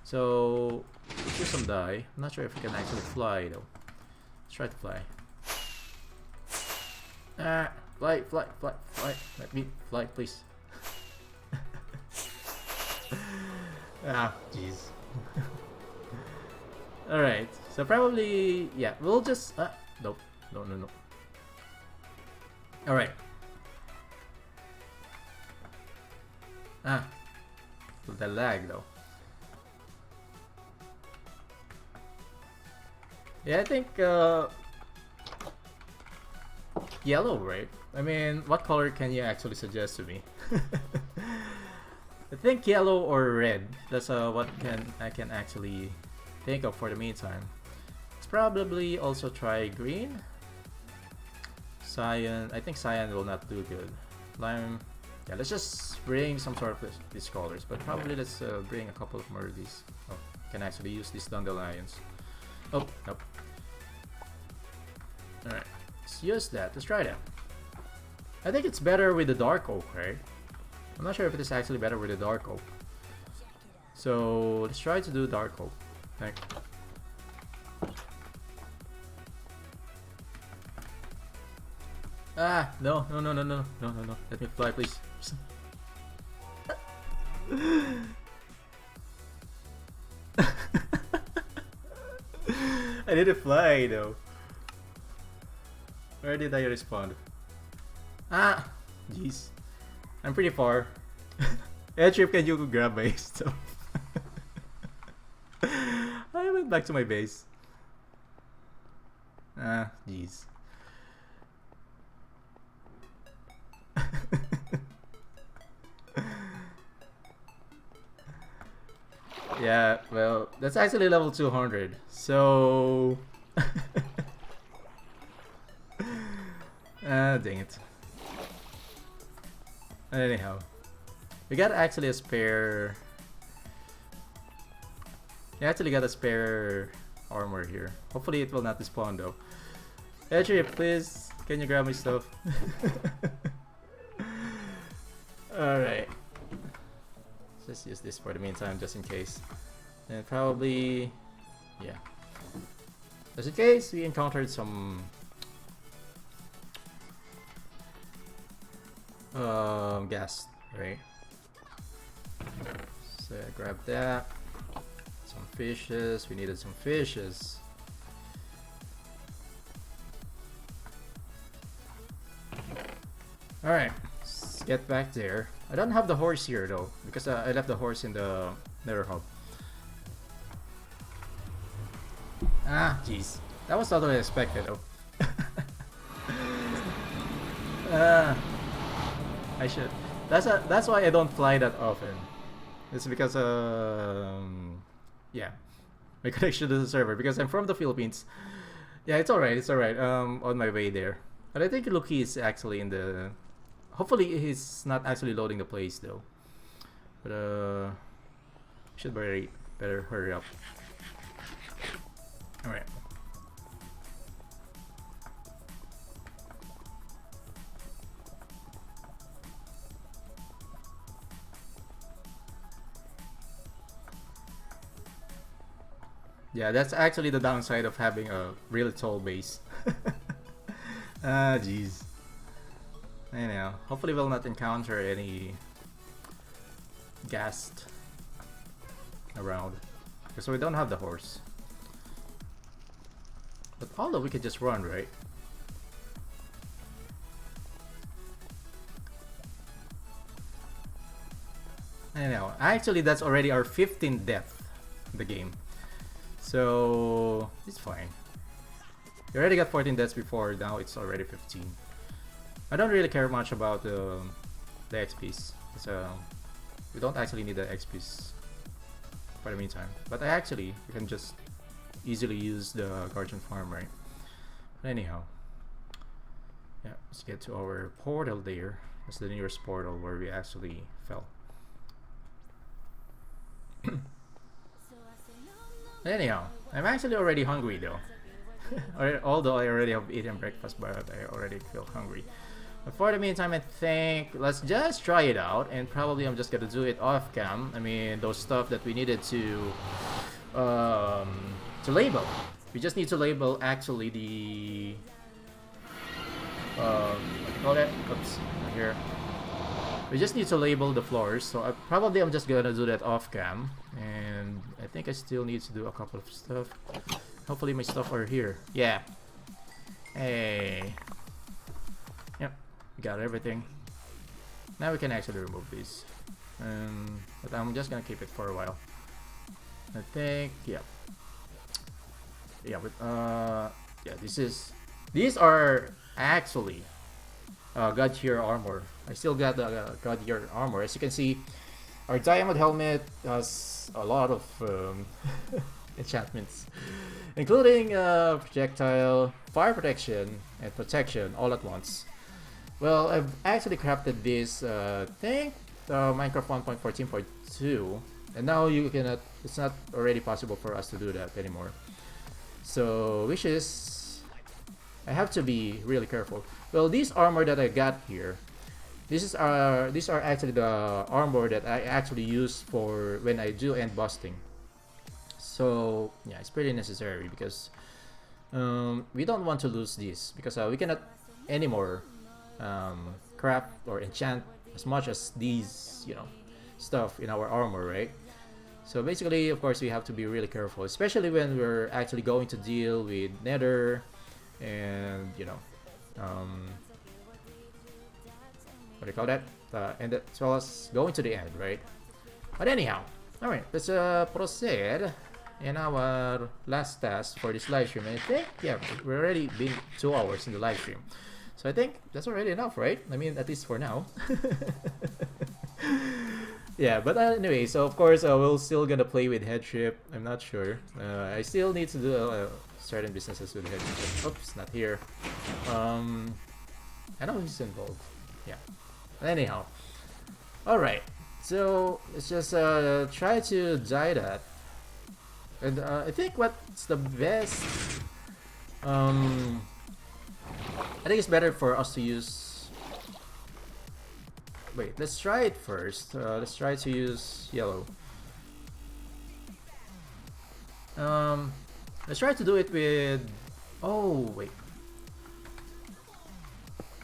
So let's do some dye. I'm not sure if we can actually fly though. Let's try to fly. Fly. Let me fly, please. Jeez. Alright, so probably, yeah, we'll just, nope, no. Alright. The lag though. Yeah, I think, yellow, right? I mean, what color can you actually suggest to me? I think yellow or red. That's what I can actually think of for the meantime. Let's probably also try green. Cyan. I think cyan will not do good. Lime. Yeah, let's just bring some sort of these colors, but probably let's bring a couple of more of these. Oh, can actually use these dandelions. Oh, nope. Alright, let's use that. Let's try that. I think it's better with the dark oak, right? I'm not sure if it is actually better with the dark oak. So let's try to do dark oak. Like, no. Let me fly, please. I didn't fly though. Where did I respond? Ah, jeez. I'm pretty far. Airtrip, can you grab my stuff? I went back to my base. Ah, jeez. Yeah, well, that's actually level 200. So... ah, dang it. Anyhow. We got actually a spare... We actually got a spare armor here. Hopefully it will not despawn though. Edry, please, can you grab my stuff? Alright. Let's just use this for the meantime, just in case. And probably... yeah. Just in case we encountered some... gas, right? So yeah, grab that. Some fishes, we needed some fishes. Alright, let's get back there. I don't have the horse here though, because I left the horse in the nether hub. Ah, jeez. That was totally expected though. I should. That's why I don't fly that often. It's because yeah, my connection to the server, because I'm from the Philippines. Yeah, it's alright. It's alright. On my way there, but I think Lucky is actually in the. Hopefully he's not actually loading the place though. But should better hurry up. All right. Yeah, that's actually the downside of having a really tall base. Ah, jeez. Anyhow, hopefully we'll not encounter any ghast around, because we don't have the horse. But although we could just run, right? Anyhow, actually that's already our 15th death in the game. So it's fine. We already got 14 deaths before, now it's already 15. I don't really care much about the XPs. We don't actually need the XPs for the meantime. But we can just easily use the Guardian Farm, right? But anyhow, yeah, let's get to our portal there. That's the nearest portal where we actually fell. Anyhow, I'm actually already hungry though. Although I already have eaten breakfast, but I already feel hungry. But for the meantime, I think let's just try it out, and probably I'm just gonna do it off cam. I mean, those stuff that we needed to label. We just need to label actually the what do you call that? Oops, not here. We just need to label the floors, so I'm just gonna do that off cam, and I think I still need to do a couple of stuff. Hopefully my stuff are here. Yeah. Hey. Yep. We got everything. Now we can actually remove these. But I'm just gonna keep it for a while. I think, yeah. Yeah, but yeah, these are actually God Tier armor. I still got the God Tier armor. As you can see, our diamond helmet has a lot of enchantments, including projectile, fire protection, and protection all at once. Well, I've actually crafted this, I think, Minecraft 1.14.2, and now you cannot. It's not already possible for us to do that anymore. So, which is, I have to be really careful. Well, these armor that I got here, these are actually the armor that I actually use for when I do end busting. So yeah, it's pretty necessary because we don't want to lose this, because we cannot anymore craft or enchant as much as these, stuff in our armor, right? So basically, of course, we have to be really careful, especially when we're actually going to deal with Nether and, you know, what do you call that? And as well as going to the end, right? But anyhow, alright, let's proceed in our last task for this live stream. And I think, yeah, we're already been 2 hours in the live stream. So I think that's already enough, right? I mean, at least for now. Yeah, but anyway, so of course, we're still gonna play with headship. I'm not sure. I still need to do certain businesses with headship. Oops, not here. I know he's involved. Yeah. But anyhow, all right. So let's just try to die that. And I think what's the best. I think it's better for us to use. Wait, let's try it first. Let's try to use yellow. Let's try to do it with. Oh wait,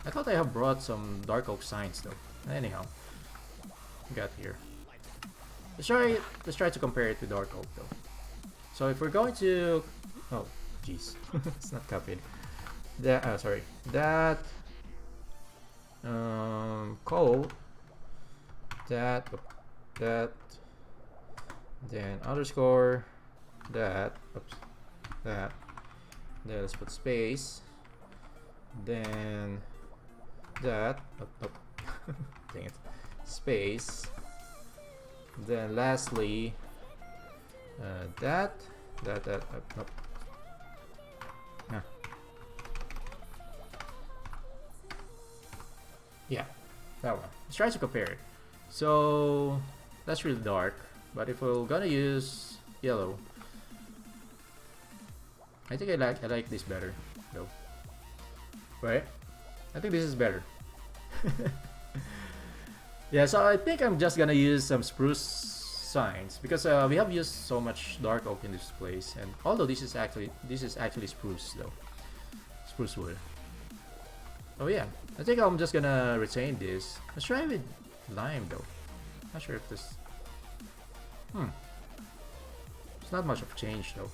I thought I have brought some dark oak signs though. Anyhow, we got here. Let's try to compare it to dark oak though. So if we're going to, oh, jeez, it's not copied. That sorry, that code that then underscore that oops, that then let's put space then that dang it, space then lastly that yeah, that one. Let's try to compare it. So that's really dark, but if we're gonna use yellow, I think I like this better though. Right? I think this is better. Yeah, so I think I'm just gonna use some spruce signs because we have used so much dark oak in this place, and although this is actually spruce though, spruce wood. Oh yeah, I think I'm just gonna retain this. Let's try with lime though. Not sure if this. It's not much of a change though.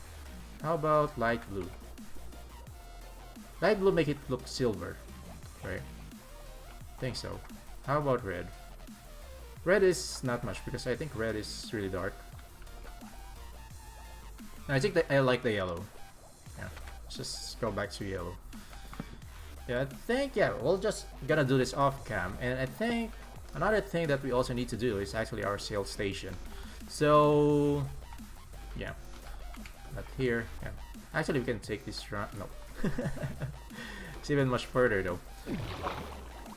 How about light blue? Light blue make it look silver, right? Think so. How about red? Red is not much because I think red is really dark. I think that I like the yellow. Yeah, let's just go back to yellow. Yeah, I think, yeah, we're just gonna do this off cam, and I think another thing that we also need to do is actually our sales station. So yeah, not here. Yeah, actually we can take this round. No, it's even much further though.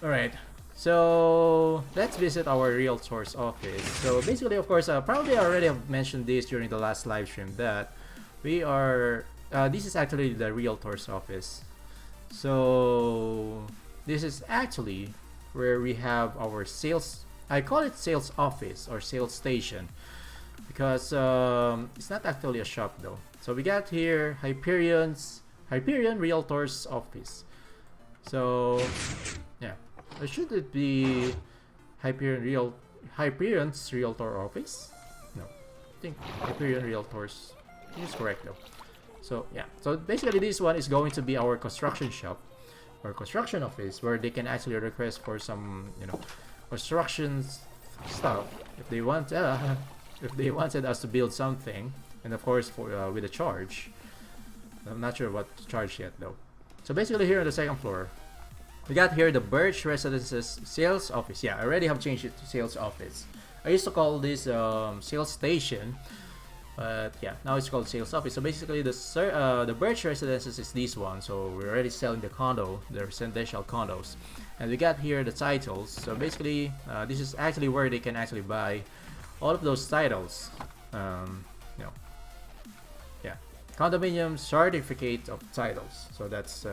All right, so let's visit our realtor's office. So basically, of course, probably I already have mentioned this during the last live stream that we are. This is actually the realtor's office. So this is actually where we have our sales. I call it sales office or sales station because it's not actually a shop though. So we got here Hyperion Realtor's office. So yeah, or should it be Hyperion's Realtor office? No, I think Hyperion Realtor's is correct though. So yeah, so basically this one is going to be our construction shop or construction office where they can actually request for some, you know, construction stuff if they want. If they wanted us to build something, and of course for with a charge. I'm not sure what to charge yet though. So basically here on the second floor, we got here the Birch Residences sales office. Yeah, I already have changed it to sales office. I used to call this sales station. But yeah, now it's called sales office. So basically, the Birch Residences is this one. So we're already selling the residential condos, and we got here the titles. So basically, this is actually where they can actually buy all of those titles. You know, yeah, condominium certificate of titles. So that's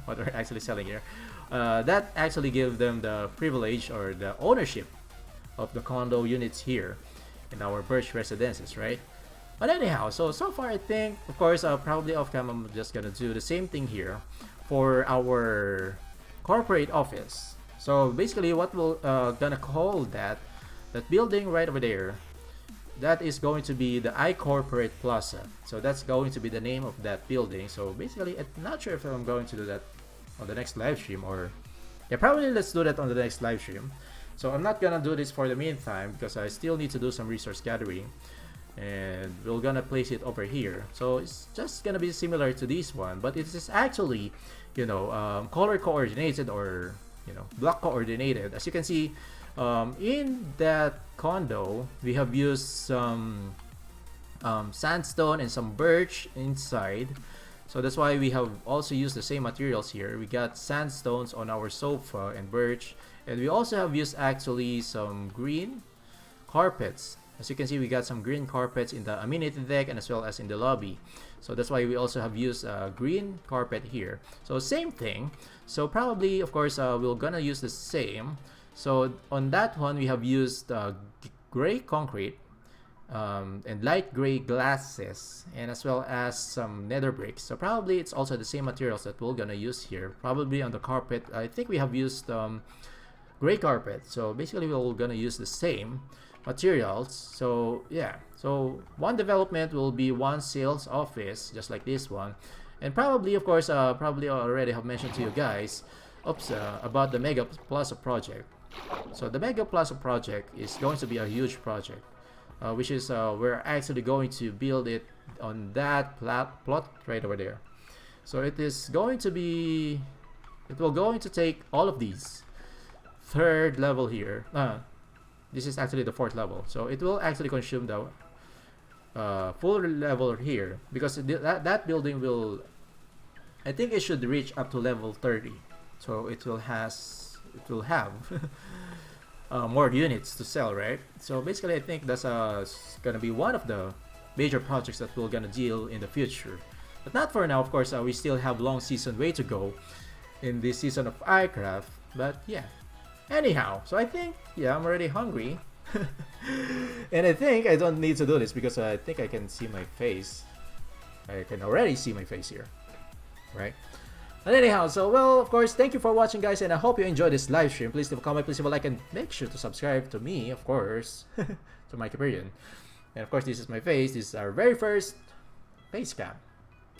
what we're actually selling here. That actually gives them the privilege or the ownership of the condo units here in our Birch Residences, right? But anyhow, so far I think, of course, probably off cam I'm just gonna do the same thing here for our corporate office. So basically, what we're gonna call that building right over there, that is going to be the iCorporate Plaza. So that's going to be the name of that building. So basically, I'm not sure if I'm going to do that on the next live stream, or yeah, probably let's do that on the next live stream. So I'm not gonna do this for the meantime because I still need to do some resource gathering, and we're gonna place it over here. So it's just gonna be similar to this one, but it is actually, you know, color coordinated, or you know, block coordinated. As you can see, in that condo we have used some sandstone and some birch inside. So that's why we have also used the same materials here. We got sandstones on our sofa and birch, and we also have used actually some green carpets. As you can see, we got some green carpets in the amenity deck and as well as in the lobby. So that's why we also have used a green carpet here. So same thing. So probably, of course, we're gonna use the same. So on that one, we have used gray concrete, and light gray glasses, and as well as some nether bricks. So probably it's also the same materials that we're gonna use here. Probably on the carpet, I think we have used gray carpet. So basically we're gonna use the same materials. So yeah, so one development will be one sales office, just like this one. And probably, of course, probably already have mentioned to you guys about the Mega Plaza project. So the Mega Plaza project is going to be a huge project, which is we're actually going to build it on that plot right over there. So it is going to be, it will going to take all of these. Third level here, this is actually the fourth level, so it will actually consume the full level here, because that building will, I think it should reach up to level 30. So it will have more units to sell, right? So basically I think that's gonna be one of the major projects that we're gonna deal in the future, but not for now. Of course, we still have long season way to go in this season of iCraft, but yeah. Anyhow, so I think, yeah, I'm already hungry. And I think I don't need to do this because I think I can see my face. I can already see my face here, right? But anyhow, so well, of course, thank you for watching, guys, and I hope you enjoyed this live stream. Please leave a comment, please leave a like, and make sure to subscribe to me, of course, to my Caperian. And of course, this is my face. This is our very first face cam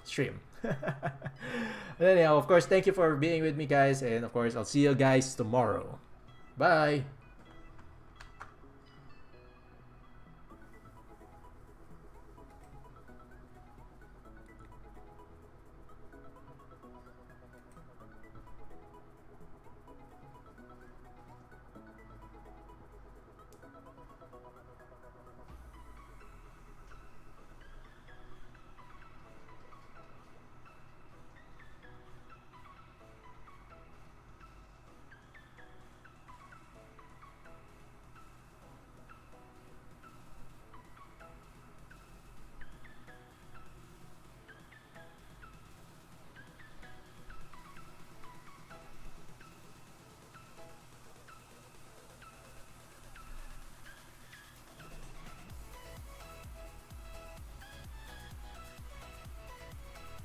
stream. But anyhow, of course, thank you for being with me, guys, and of course, I'll see you guys tomorrow. Bye.